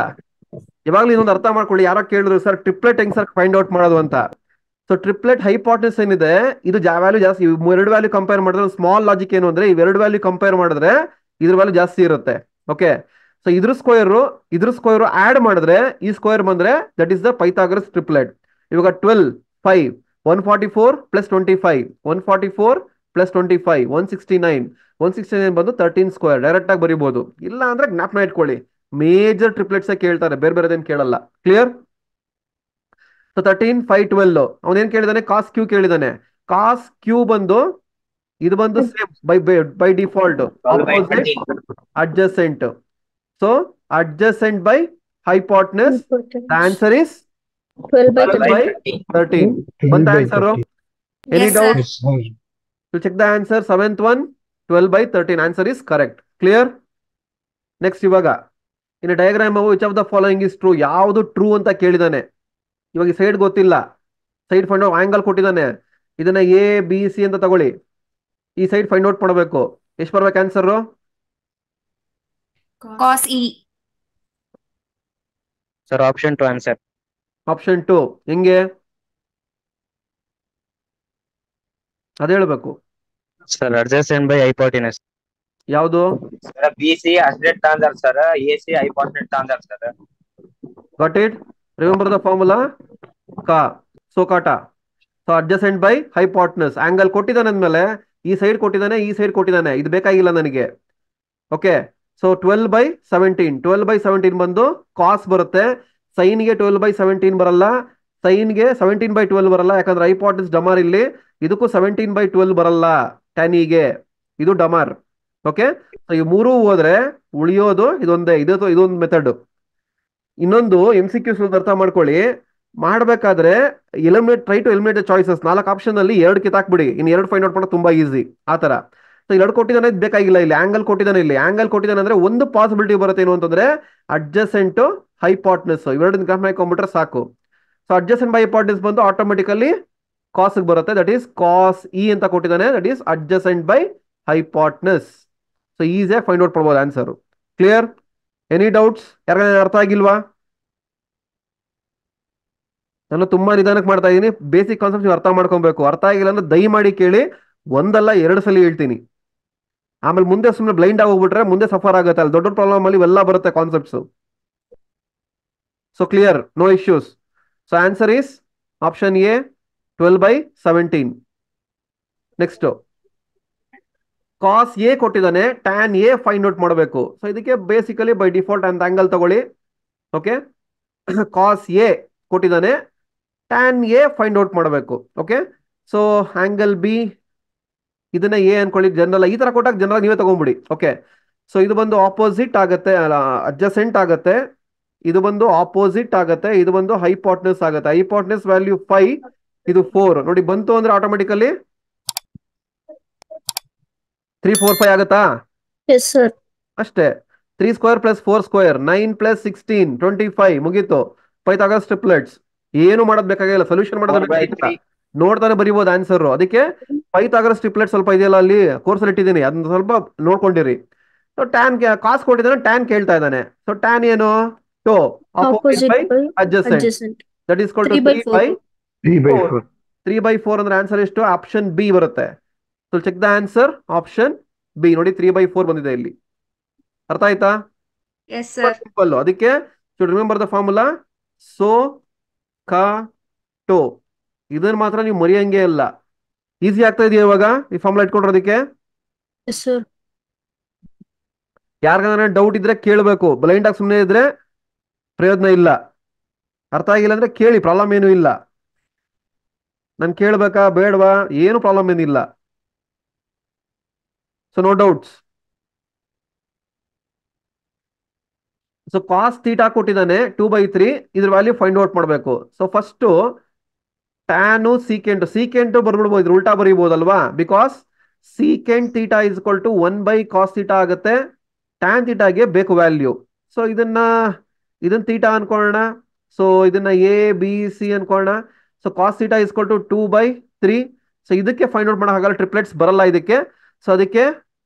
ಇವಾಗಲೂ ಇನ್ನೊಂದು ಅರ್ಥ ಮಾಡ್ಕೊಳ್ಳಿ, ಯಾರೋ ಕೇಳಿದ್ರು ಸರ್ ಟ್ರಿಪ್ಲೆಟ್ ಹೆಂಗ್ ಸರ್ ಫೈಂಡ್ ಔಟ್ ಮಾಡೋದು ಅಂತ. ಸೊ ಟ್ರಿಪ್ಲೆಟ್ ಹೈಪೋಟೆನ್ಸ್ ಏನಿದೆ ಇದು ವ್ಯಾಲ್ಯೂ ಜಾಸ್ತಿ. ಎರಡು ವ್ಯಾಲ್ಯೂ ಕಂಪೇರ್ ಮಾಡಿದ್ರೆ ಸ್ಮಾಲ್ ಲಾಜಿಕ್ ಏನು ಅಂದ್ರೆ ಇವೆರಡು ವ್ಯಾಲ್ಯೂ ಕಂಪೇರ್ ಮಾಡಿದ್ರೆ ಇದ್ರ ವ್ಯಾಲ್ಯೂ ಜಾಸ್ತಿ ಇರುತ್ತೆ. ಓಕೆ, ಸೊ ಇದ್ರ ಸ್ಕ್ವೇರ್ ಆಡ್ ಮಾಡಿದ್ರೆ ಈ ಸ್ಕ್ವೇರ್ ಬಂದ್ರೆ that is the Pythagoras triplet. ಇವಾಗ 12, 5, 144 + 25, 144 + 25, 169 ಬಂದು 13 ಸ್ಕ್ವೇರ್. ಡೈರೆಕ್ಟ್ ಆಗಿ ಬರೀಬಹುದು, ಇಲ್ಲ ಅಂದ್ರೆ ಜ್ಞಾಪನ ಇಟ್ಕೊಳ್ಳಿ, ಮೇಜರ್ ಟ್ರಿಪ್ಲೆಟ್ಸ್ ಕೇಳ್ತಾರೆ, ಬೇರೆ ಬೇರೆದೇನು ಕೇಳಲ್ಲ. ಕ್ಲಿಯರ್? ಸೊ 13, 5, 12 ಅವನೇನ್ ಕೇಳಿದಾನೆ? ಕಾಸ್ ಕ್ಯೂ ಕೇಳಿದಾನೆ. ಕಾಸ್ ಕ್ಯೂ ಬಂದು ಇದು ಬಂದು same by default opposite adjacent. So adjacent by hypotenuse, the answer is 12/13. ಬಂತ answer? Any Yes, sir. Doubt? To check the answer, 7th one, 12/13. Answer is correct. Clear? Next ಇವಾಗ ಇನ್ನು diagram which of the following is true. ಯಾವುದು true ಅಂತ ಕೇಳಿದಾನೆ. ಇವಾಗ side ಗೊತ್ತಿಲ್ಲ, side find out angle ಕೊಟ್ಟಿದ್ದಾನೆ. ಇದನ್ನ ABC ಅಂತ ತಗೊಳ್ಳಿ, ಈ ಸೈಡ್ ಫೈಂಡ್ ಔಟ್ ಮಾಡಬೇಕು. ಎಷ್ಟು ಬರ್ಬೇಕು answer? Cos E. Sir option 2 answer. Option 2 ಹೆಂಗೆ ಅದ ಹೇಳ್ಬೇಕು. Sir adjacent by hypotenuse. ಯಾವುದು? ಸರ್ BC ಅಡ್ಜಸೆಂಟ್ ತಾಂದರ್ ಸರ್, AC ಹೈಪೋಟೆನಸ್ ತಾಂದರ್ sir. Got it? Remember the formula ಕಾ ಸೋಕಾಟ. So adjacent by hypotenuse, angle ಕೊಟ್ಟಿದ್ದಾನೆ ಅಂದ್ಮೇಲೆ ಈ ಸೈಡ್ ಕೊಟ್ಟಿದ್ದಾನೆ, ಈ ಸೈಡ್ ಕೊಟ್ಟಿದ್ದಾನೆ, ಇದು ಬೇಕಾಗಿಲ್ಲ ನನಗೆ. Okay, so 12/17. 12/17 ಬಂದು ಕಾಸ್ ಬರುತ್ತೆ. ಸೈನ್ಗೆ 12/17 ಬರಲ್ಲ, ಸೈನ್ಗೆ 17/12 ಬರಲ್ಲ, ಯಾಕಂದ್ರೆ ಹೈಪೋಟೆನಸ್ ಡಮಾರ್ ಇಲ್ಲಿ. ಇದಕ್ಕೂ 17/12 ಬರಲ್ಲ ಟ್ಯಾನಿಗೆ, ಇದು ಡಮಾರ್. ಓಕೆ, ಸೊ ಈ ಮೂರು ಹೋದ್ರೆ ಉಳಿಯೋದು ಇದೊಂದೇ, ಇದೊಂದು ಮೆಥಡ್. ಇನ್ನೊಂದು MCQ ಅರ್ಥ ಮಾಡ್ಕೊಳ್ಳಿ, ಮಾಡ್ಬೇಕಾದ್ರೆ try to eliminate the choices. 4 option ಅಲ್ಲಿ 2 ಕಿತ್ತಾಕ್ಬಿಡಿ, ಇನ್ನು 2 ಫೈಂಡ್ ಔಟ್ ಮಾಡೋದು ತುಂಬಾ ಈಸಿ. ಆ ತರ ಸೊ ಎರಡು ಕೊಟ್ಟಿದ್ದಾನೆ, ಇದು ಬೇಕಾಗಿಲ್ಲ. ಇಲ್ಲಿ ಆಂಗಲ್ ಕೊಟ್ಟಿದ್ದಾನೆ, ಇಲ್ಲಿ ಆಂಗಲ್ ಕೊಟ್ಟಿದ್ದಾನೆ ಅಂದ್ರೆ ಒಂದು ಪಾಸಿಬಿಲಿಟಿ ಬರುತ್ತೆ ಏನು ಅಂತಂದ್ರೆ ಅಡ್ಜಸೆಂಟ್ ಹೈಪಾಟ್ನಸ್, ಇವೆರಡನ್ನ ಜ್ಞಾಪಕ ಮಾಡ್ಕೊಂಡ್ಬಿಟ್ರೆ ಸಾಕು. ಸೊ ಅಡ್ಜಸೆಂಟ್ ಬೈ ಹೈಪಾಟ್ನಸ್ ಬಂದು ಆಟೋಮೆಟಿಕಲಿ ಕಾಸ್ ಬರುತ್ತೆ, ದಟ್ ಈಸ್ ಕಾಸ್ ಇ ಅಂತ ಕೊಟ್ಟಿದ್ದಾನೆ, that is adjacent by hypotenuse. So ಈಸಿಯಾಗಿ ಫೈಂಡ್ ಔಟ್ ಮಾಡ್ಬೋದು ಆನ್ಸರ್. ಕ್ಲಿಯರ್? Any doubts? ಯಾರಿಗಾರ ಅರ್ಥ ಆಗಿಲ್ವಾ? ನಾನು ತುಂಬಾ ನಿಧಾನಕ್ಕೆ ಮಾಡ್ತಾ ಇದ್ದೀನಿ, ಬೇಸಿಕ್ ಕಾನ್ಸೆಪ್ಟ್ ನೀವು ಅರ್ಥ ಮಾಡ್ಕೊಬೇಕು. ಅರ್ಥ ಆಗಿಲ್ಲ ಅಂದ್ರೆ ದಯಮಾಡಿ ಕೇಳಿ, ಒಂದಲ್ಲ ಎರಡು ಸಲ ಹೇಳ್ತೀನಿ. ಆಮೇಲೆ ಮುಂದೆ ಸುಮ್ಮನೆ ಬ್ಲೈಂಡ್ ಆಗಿ ಹೋಗ್ಬಿಟ್ರೆ ಮುಂದೆ ಸಫರ್ ಆಗುತ್ತೆ, ಅಲ್ಲಿ ದೊಡ್ಡ ದೊಡ್ಡ ಪ್ರಾಬ್ಲಮ್ ಅಲ್ಲಿ ಇವೆಲ್ಲ ಬರುತ್ತೆ concepts. So clear? No issues. So answer is option A 12/17. Next cos A ಕೊಟ್ಟಿದ್ದಾನೆ, ಟ್ಯಾನ್ ಎ ಫೈಂಡ್ ಔಟ್ ಮಾಡಬೇಕು. ಸೊ ಇದಕ್ಕೆ ಬೇಸಿಕಲಿ ಬೈ ಡಿಫಾಲ್ಟ್ ಅಂತ ಆಂಗಲ್ ತಗೊಳ್ಳಿ. ಓಕೆ, ಕಾಸ್ ಎ ಕೊಟ್ಟಿದ್ದಾನೆ, ಟ್ಯಾನ್ ಎ ಫೈಂಡ್ ಔಟ್ ಮಾಡಬೇಕು. ಓಕೆ, ಸೊ ಆಂಗಲ್ ಬಿ ಇದನ್ನ A ಅನ್ಕೊಳ್ಳಿ. General ಈ ತರ ಕೊಟ್ಟಾಗ ಜನರಲ್ ನೀವೇ ತಗೊಂಡ್ಬಿಡಿ. ಓಕೆ, ಸೊ ಇದು ಬಂದು ಆಪೋಸಿಟ್ ಆಗತ್ತೆ, ಅಡ್ಜಸೆಂಟ್ ಆಗತ್ತೆ, ಇದು ಬಂದು ಆಪೋಸಿಟ್ ಆಗತ್ತೆ, ಇದು ಬಂದು ಹೈಪಾಟ್ನಸ್ ಆಗತ್ತೆ. ಹೈಪಾಟ್ನಸ್ ವ್ಯಾಲ್ಯೂ 5, ಇದು 4 ನೋಡಿ ಬಂತು ಅಂದ್ರೆ ಆಟೋಮೆಟಿಕಲಿ 3 4 5 ಆಗತ್ತಾ? Yes sir. ಅಷ್ಟೇ. 3 ಸ್ಕ್ವೇರ್ ಪ್ಲಸ್ 4 ಸ್ಕ್ವೇರ್ 9 ಪ್ಲಸ್ 16 25 ಮುಗೀತು. 5 ಆಗಸ್ಟ್ ಟ್ರಿಪ್ಲೆಟ್ಸ್. ಏನು ಮಾಡೋದ್ ಬೇಕಾಗಿಲ್ಲ, ಸೊಲ್ಯೂಷನ್ ಮಾಡೋದ್ ಬೇಕಾಗಿಲ್ಲ, ನೋಡ್ತಾನೆ ಬರೀಬಹುದು ಆನ್ಸರ್. ಅದಕ್ಕೆ 5 ಆಗಸ್ಟ್ ಟ್ರಿಪ್ಲೆಟ್ ಸ್ವಲ್ಪ ಇದೆಯಲ್ಲ ಅಲ್ಲಿ ಕೋರ್ಸ್ ಅಲ್ಲಿ ಇಟ್ಟಿದ್ದೀನಿ, ಅದನ್ನ ಸ್ವಲ್ಪ ನೋಡ್ಕೊಂಡಿರಿ. ಸೊ ಟ್ಯಾನ್ ಕಾಸ್ ಕೊಟ್ಟಿದ್ದಾನೆ, ಟ್ಯಾನ್ ಕೇಳ್ತಾ ಇದ್ದಾನೆ. ಸೊ ಟ್ಯಾನ್ ಏನು? Toa opposite by adjacent, that is called 3/4. 3/4 ಅಂದ್ರೆ ಆನ್ಸರ್ ಎಷ್ಟು? ಆಪ್ಷನ್ ಬಿ ಬರುತ್ತೆ. So check the answer, option B ನೋಡಿ 3/4 ಬಂದಿದೆ ಇಲ್ಲಿ. ಅರ್ಥ ಆಯ್ತಾ? Yes sir. ಸಿಂಪಲ್. ಅದಕ್ಕೆ should remember the formula soh cah toa. ಇದನ್ನ ಮಾತ್ರ ನೀವು ಮರಿಯಂಗೆ ಇಲ್ಲ. ಈಸಿ ಆಗ್ತಾ ಇದೆಯಾ ಇವಾಗ ಈ ಫಾರ್ಮುಲಾ ಇಟ್ಕೊಂಡ್ರೋದಕ್ಕೆ? Yes sir. ಯಾರಿಗಾನ ಡೌಟ್ ಇದ್ರೆ ಕೇಳಬೇಕು, ಬ್ಲೈಂಡ್ ಆಗಿ ಸುಮ್ಮನೆ ಇದ್ರೆ ಪ್ರಯೋಜನ ಇಲ್ಲ. ಅರ್ಥ ಆಗಿಲ್ಲ ಅಂದ್ರೆ ಕೇಳಿ, ಪ್ರಾಬ್ಲಮ್ ಏನು ಇಲ್ಲ. ನಾನು ಕೇಳ್ಬೇಕಾ ಬೇಡವಾ ಏನು ಪ್ರಾಬ್ಲಮ್ ಏನಿಲ್ಲ. So no doubts. So cos theta ಕೊಟ್ಟಿದ್ದಾನೆ 2/3, ಇದ್ರ ವ್ಯಾಲ್ಯೂ ಫೈಂಡ್ ಔಟ್ ಮಾಡಬೇಕು. ಸೊ ಫಸ್ಟ್ ಟ್ಯಾನು ಸೀಕೆಂಟ್ ಬರ್ಬಿಡ್ಬೋದು, ಇದ್ರ ಉಲ್ಟಾ ಬರೀಬಹುದಲ್ವಾ? Because secant theta is equal to 1/ಕಾಸ್ ಥೀಟಾ ಆಗುತ್ತೆ. ಟ್ಯಾನ್ ಥೀಟಾಗೆ ಬೇಕು ವ್ಯಾಲ್ಯೂ. ಸೊ ಇದನ್ನ ಥೀಟಾ ಅನ್ಕೊಳ್ಳೋಣ. ಸೊ ಇದನ್ನ ಎ ಬಿ ಸಿ ಅನ್ಕೊಳ್ಳೋಣ. So cos theta is equal to 2/3. So ಇದಕ್ಕೆ ಫೈಂಡ್ ಔಟ್ ಮಾಡೋ ಹಾಗಲ್ಲ, ಟ್ರಿಪ್ಲೆಟ್ಸ್ ಬರಲ್ಲ ಇದಕ್ಕೆ. ಸೊ ಅದಕ್ಕೆ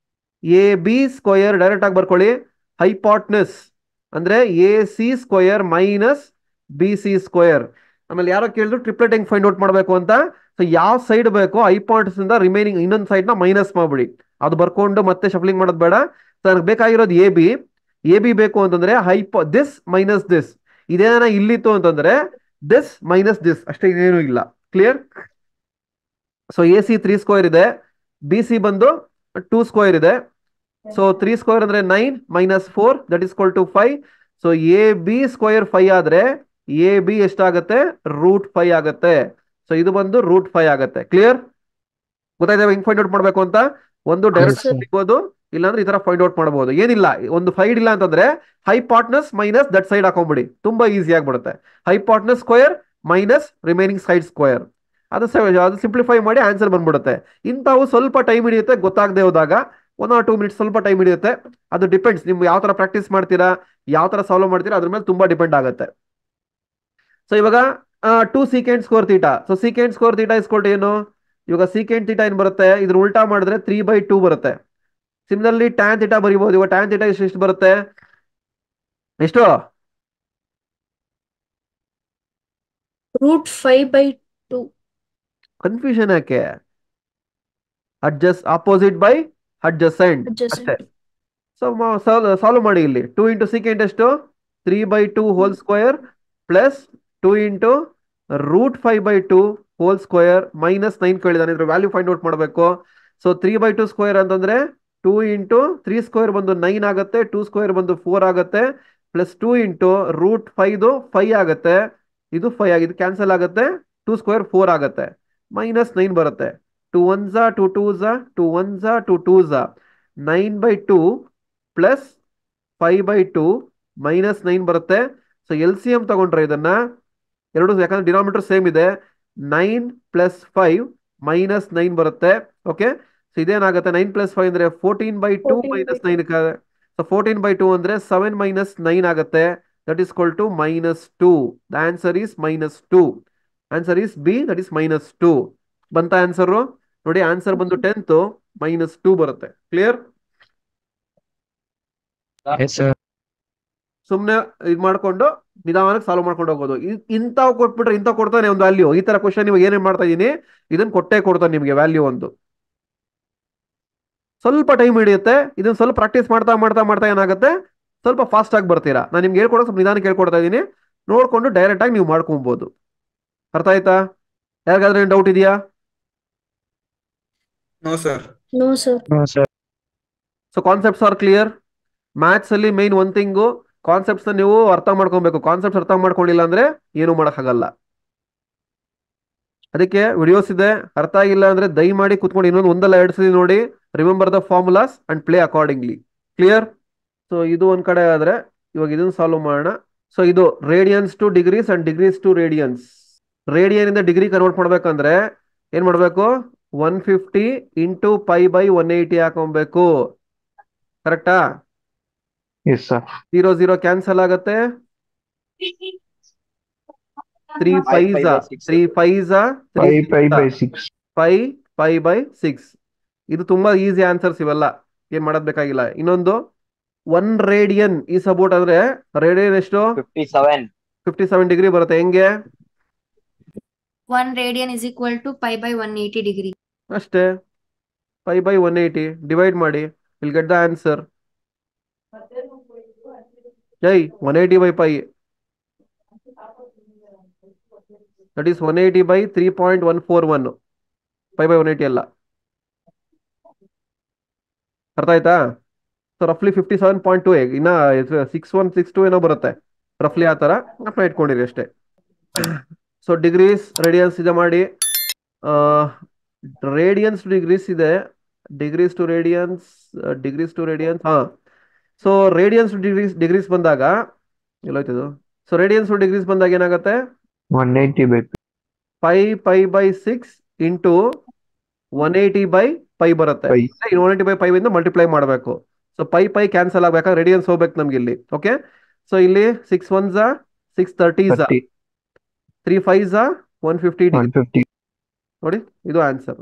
ಎ ಬಿ ಸ್ಕ್ವಯರ್ ಡೈರೆಕ್ಟ್ ಆಗಿ ಬರ್ಕೊಳ್ಳಿ. ಹೈಪಾಟ್ನಸ್ ಅಂದ್ರೆ A C square minus B C square. ಆಮೇಲೆ ಯಾರೋ ಕೇಳಿದ್ರು ಟ್ರಿಪ್ಲೆಟ್ ಹೆಂಗ್ ಫೈಂಡ್ ಔಟ್ ಮಾಡಬೇಕು ಅಂತ. ಸೊ ಯಾವ ಸೈಡ್ ಬೇಕೋ ಹೈಪಾಟ್ನಸ್ ಇಂದ ರಿಮೈನಿಂಗ್ ಇನ್ನೊಂದು ಸೈಡ್ ನ ಮೈನಸ್ ಮಾಡ್ಬಿಡಿ. ಅದು ಬರ್ಕೊಂಡು ಮತ್ತೆ ಶಫ್ಲಿಂಗ್ ಮಾಡೋದು ಬೇಡ. ಸೊ ನನಗೆ ಬೇಕಾಗಿರೋದು ಎ ಬಿ ಬೇಕು ಅಂತಂದ್ರೆ ದಿಸ್ ಮೈನಸ್ ದಿಸ್. ಇದೇನ ಇಲ್ಲಿತ್ತು ಅಂತಂದ್ರೆ ದಿಸ್ ಮೈನಸ್ ದಿಸ್ ಅಷ್ಟೇ, ಇದೇನು ಇಲ್ಲ. Clear? So A C 3 square ಇದೆ, ಬಿ ಸಿ ಬಂದು 2 ಸ್ಕ್ವೇರ್ ಇದೆ. ಸೊ 3 ಸ್ಕ್ವೇರ್ ಅಂದ್ರೆ 9 minus 4 that is equal to 5. So A B square 5 ಆದ್ರೆ ಎ ಬಿ ಎಷ್ಟಾಗತ್ತೆ? √5 ಆಗತ್ತೆ. ಸೊ ಇದು ಬಂದು √5 ಆಗತ್ತೆ. ಕ್ಲಿಯರ್? ಗೊತ್ತಾಯ್ತಾ ಹೆಂಗ್ ಫೈಂಡ್ ಔಟ್ ಮಾಡ್ಬೇಕು ಅಂತ? ಒಂದು ಡೈರೆಕ್ಟ್ ಸಿಗ್ಬೋದು, ಇಲ್ಲಾಂದ್ರೆ ಈ ತರ ಫೈಂಡ್ ಔಟ್ ಮಾಡಬಹುದು. ಏನಿಲ್ಲ, ಒಂದು ಸೈಡ್ ಇಲ್ಲ ಅಂತಂದ್ರೆ ಹೈಪಾಟ್ನಸ್ ಮೈನಸ್ ದಟ್ ಸೈಡ್ ಹಾಕೊಂಡ್ಬಿಡಿ, ತುಂಬಾ ಈಸಿ ಆಗಿಬಿಡುತ್ತೆ. Hypotenuse square minus remaining side square, ಅದು ಸಿಂಪ್ಲಿಫೈ ಮಾಡಿ ಆನ್ಸರ್ ಬಂದ್ಬಿಡುತ್ತೆ. ಇಂಥವು ಸ್ವಲ್ಪ ಟೈಮ್ ಹಿಡಿಯುತ್ತೆ, ಗೊತ್ತಾಗದೆ ಹೋದಾಗ 1 or 2 ಮಿನಿಟ್ಸ್ ಸ್ವಲ್ಪ ಟೈಮ್ ಹಿಡಿಯುತ್ತೆ. ಅದು ಡಿಪೆಂಡ್ಸ್, ನಿಮ್ಗೆ ಯಾವ ತರ ಪ್ರಾಕ್ಟೀಸ್ ಮಾಡ್ತೀರಾ, ಯಾವ ತರ ಸಾಲ್ವ್ ಮಾಡ್ತೀರಾ ಅದ್ರ ಮೇಲೆ ತುಂಬಾ ಡಿಪೆಂಡ್ ಆಗುತ್ತೆ. ಸೊ ಇವಾಗ 2 secant square theta. So secant square theta ಇಸ್ಕೊಟ್ಟು ಏನು? ಇವಾಗ ಸೀಕೆಂಟ್ ಥೀಟಾ ಏನ್ ಬರುತ್ತೆ? ಇದ್ರ ಉಲ್ಟಾ ಮಾಡಿದ್ರೆ 3/2 ಬರುತ್ತೆ. ಸಿಮಿಲರ್ಲಿ ಟ್ಯಾನ್ ಥೀಟಾ ಬರೀಬಹುದು. ಇವಾಗ ಟ್ಯಾನ್ ಥೀಟಾ ಎಷ್ಟು ಬರುತ್ತೆ? ಎಷ್ಟು? √5/2. ಕನ್ಫ್ಯೂಷನ್ ಯಾಕೆ? ಆಪೋಸಿಟ್ ಬೈ ಅಡ್ಜಸೆಂಟ್ ಅಷ್ಟೇ. ಸೊ ಸಾಲ್ವ್ ಮಾಡಿ. ಇಲ್ಲಿ 2 ಇಂಟು ಸೀಕೆಂಟ್ ಎಷ್ಟು? 3/2 whole square plus 2 into √5/2 whole square minus 9 ಕೇಳಿದಾನೆ. ಇದ್ರ ವ್ಯಾಲ್ಯೂ ಫೈಂಡ್ ಔಟ್ ಮಾಡಬೇಕು. ಸೊ 3/2 ಸ್ಕ್ವೇರ್ ಅಂತಂದ್ರೆ 2 ಇಂಟು 3 ಸ್ಕ್ವೇರ್ ಬಂದು 9 ಆಗುತ್ತೆ, 2 ಸ್ಕ್ವೇರ್ ಬಂದು 4 ಆಗುತ್ತೆ, ಪ್ಲಸ್ 2 ಇಂಟು √5 5 ಆಗುತ್ತೆ, ಇದು 5 ಆಗಿದೆ, ಕ್ಯಾನ್ಸಲ್ ಆಗುತ್ತೆ, 2 ಸ್ಕ್ವೇರ್ 4 ಆಗುತ್ತೆ, ಮೈನಸ್ 9 ಬರುತ್ತೆ. 2 1s 2 2s 2 1s 2 2s 9/2 plus 5/2 minus 9 ಬರುತ್ತೆ. ಸೊ ಎಲ್ ಸಿ ಎಂ ತಗೊಂಡ್ರೆ ಇದನ್ನ ಎರಡು, ಯಾಕಂದ್ರೆ ಡಿನಾಮಿನೇಟರ್ ಸೇಮ್ ಇದೆ, 9 ಪ್ಲಸ್ 5 ಮೈನಸ್ 9 ಬರುತ್ತೆ. ಓಕೆ, ಸೊ ಇದೇನಾಗುತ್ತೆ 9 + 5 ಅಂದ್ರೆ 14/2 - 9. ಸೊ 14/2 ಅಂದ್ರೆ 7 - 9 ಆಗುತ್ತೆ. That is equal to -2. The answer is -2. Answer is B, that is -2. ಬಂತ ಆನ್ಸರ್? ನೋಡಿ ಆನ್ಸರ್ ಬಂದು 10th -2 ಬರುತ್ತೆ. ಕ್ಲಿಯರ್? ಸುಮ್ನೆ ಇದು ಮಾಡ್ಕೊಂಡು ನಿಧಾನಕ್ಕೆ ಸಾಲ್ವ್ ಮಾಡ್ಕೊಂಡು ಹೋಗೋದು. ಇಂಥವು ಕೊಟ್ಬಿಟ್ರೆ ಇಂಥವು ಕೊಡ್ತಾನೆ ಒಂದು ವ್ಯಾಲ್ಯೂ. ಈ ತರ ಕ್ವಶನ್ ನೀವು ಏನೇನ್ ಮಾಡ್ತಾ ಇದೀನಿ ಇದನ್ನ ಕೊಟ್ಟೆ ಕೊಡ್ತಾನೆ ನಿಮಗೆ ವ್ಯಾಲ್ಯೂ ಒಂದು. ಸ್ವಲ್ಪ ಟೈಮ್ ಹಿಡಿಯುತ್ತೆ. ಇದನ್ನ ಸ್ವಲ್ಪ ಪ್ರಾಕ್ಟೀಸ್ ಮಾಡ್ತಾ ಮಾಡ್ತಾ ಮಾಡ್ತಾ ಏನಾಗುತ್ತೆ, ಸ್ವಲ್ಪ ಫಾಸ್ಟ್ ಆಗಿ ಬರ್ತೀರಾ. ನಾನು ನಿಮ್ಗೆ ಹೇಳ್ಕೊಡೋ ಸ್ವಲ್ಪ ನಿಧಾನಕ್ಕೆ ಹೇಳ್ಕೊಡ್ತಾ ಇದ್ದೀನಿ. ನೋಡ್ಕೊಂಡು ಡೈರೆಕ್ಟ್ ಆಗಿ ನೀವು ಮಾಡ್ಕೊಬಹುದು. ಅರ್ಥ ಆಯ್ತಾ? ಯಾರಿಗಾದ್ರೂ ಏನು ಡೌಟ್ ಇದೆಯಾ? No sir. No, sir. So concepts are clear. Maths ಅಲ್ಲಿ ಮೈನ್ ಒನ್ ಥಿಂಗು, ಕಾನ್ಸೆಪ್ಟ್ಸ್ ನೀವು ಅರ್ಥ ಮಾಡ್ಕೊಬೇಕು. ಕಾನ್ಸೆಪ್ಟ್ಸ್ ಅರ್ಥ ಮಾಡ್ಕೊಂಡಿಲ್ಲ ಅಂದ್ರೆ ಏನು ಮಾಡೋಕ್ಕಾಗಲ್ಲ. ಅದಕ್ಕೆ ವಿಡಿಯೋಸ್ ಇದೆ. ಅರ್ಥ ಆಗಿಲ್ಲ ಅಂದ್ರೆ ದಯಮಾಡಿ ಕುತ್ಕೊಂಡು ಇನ್ನೊಂದು 1-2 ಸತಿ ನೋಡಿ. Remember the formulas and play accordingly. Clear? So ಇದು ಒಂದ್ ಕಡೆ ಆದ್ರೆ ಇವಾಗ ಇದನ್ನ ಸಾಲ್ವ್ ಮಾಡೋಣ. ಸೊ ಇದು radians to degrees and degrees to radians. Radian ಇಂದ ಡಿಗ್ರಿ ಕನ್ವರ್ಟ್ ಮಾಡ್ಬೇಕಂದ್ರೆ ಏನ್ ಮಾಡ್ಬೇಕು? 150 × π/180 ಹಾಕೊಬೇಕು. ಕರೆಕ್ಟಾ? Yes, sir. 0 0 ಕ್ಯಾನ್ಸಲ್ ಆಗತ್ತೆ. 3 5s 3 5s 5/6. 5 π/6. ಇದು ತುಂಬಾ ಈಸಿ ಆನ್ಸರ್ಸ್ ಇವೆಲ್ಲ, ಏನ್ ಮಾಡೋದ್ ಬೇಕಾಗಿಲ್ಲ. ಇನ್ನೊಂದು 1 ರೇಡಿಯನ್ ಈಸ್ ಅಬೌಟ್ ಅಂದ್ರೆ ರೇಡಿಯನ್ ಎಷ್ಟು? 57 ಡಿಗ್ರಿ ಬರುತ್ತೆ. ಹೆಂಗೆ? 1 radian is equal to π/180 degree. ಅಷ್ಟೇ. 5/180 ಡಿವೈಡ್ ಮಾಡಿ, will get the answer. 180/π. That is 180/3.141. 5/180 ಅಲ್ಲ. ಅರ್ಥ ಆಯ್ತಾ? ಸೊ ರಫ್ಲಿ 57.2. ಇನ್ನ 6162 ಏನೋ ಬರುತ್ತೆ ರಫ್ಲಿ. ಆ ತರ ಅಪ್ನ ಇಟ್ಕೊಂಡಿರಿ ಅಷ್ಟೇ. ಸೊ ಡಿಗ್ರೀಸ್ ರೇಡಿಯನ್ಸ್ ಇದೆ ಮಾಡಿ. ರೇಡಿಯನ್ಸ್ ಟು ಡಿಗ್ರೀಸ್ ಇದೆ. ಡಿಗ್ರೀಸ್ ಟು ರೇಡಿಯನ್ಸ್ ಹಾ. ಸೊ ರೇಡಿಯನ್ಸ್ ಟು ಡಿಗ್ರೀಸ್ ಬಂದಾಗ ಎಲ್ಲೋಯ್ತದು? ಸೊ ರೇಡಿಯನ್ಸ್ ಟು ಡಿಗ್ರೀಸ್ ಬಂದಾಗ ಏನಾಗುತ್ತೆ? 180/π. 5π/6 × 180/π ಬರುತ್ತೆ. 180/π ಇಂದ ಮಲ್ಟಿಪ್ಲೈ ಮಾಡಬೇಕು. ಸೊ ಪೈ ಕ್ಯಾನ್ಸಲ್ ಆಗ್ಬೇಕಾದ್ರೆ ರೇಡಿಯನ್ಸ್ ಹೋಗ್ಬೇಕು ನಮ್ಗೆ ಇಲ್ಲಿ. ಓಕೆ. ಸೊ ಇಲ್ಲಿ 6 1s 6 30s 3 5s 150 ಡಿಗ್ರಿ. 150. ನೋಡಿ ಇದು ಆನ್ಸರ್.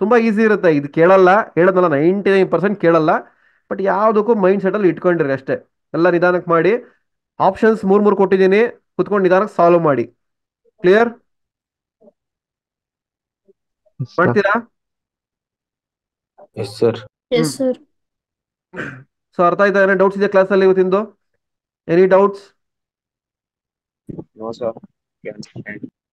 ತುಂಬಾ ಈಸಿ ಇರುತ್ತೆ. ಇದು ಕೇಳಲ್ಲ, ಹೇಳೋದಲ್ಲ, 99% ಕೇಳಲ್ಲ. ಬಟ್ ಯಾವುದಕ್ಕೂ ಮೈಂಡ್ ಸೆಟ್ ಅಲ್ಲಿ ಇಟ್ಕೊಂಡಿರಿ ಅಷ್ಟೇ. ಎಲ್ಲ ನಿಧಾನಕ್ಕೆ ಮಾಡಿ. ಆಪ್ಷನ್ಸ್ 3 ಕೊಟ್ಟಿದ್ದೀನಿ, ಕುತ್ಕೊಂಡು ನಿಧಾನಕ್ಕೆ ಸಾಲ್ವ್ ಮಾಡಿ. ಕ್ಲಿಯರ್? Yes, sir. ಮಾಡ್ತೀರಾ? Yes sir. Yes, sir. So ಅರ್ಥ ಆಯ್ತಾ? ಏನೋ ಡೌಟ್ಸ್ ಇದೆ ಕ್ಲಾಸಲ್ಲಿ ಇವತ್ತಿಂದು? Any doubts? No sir.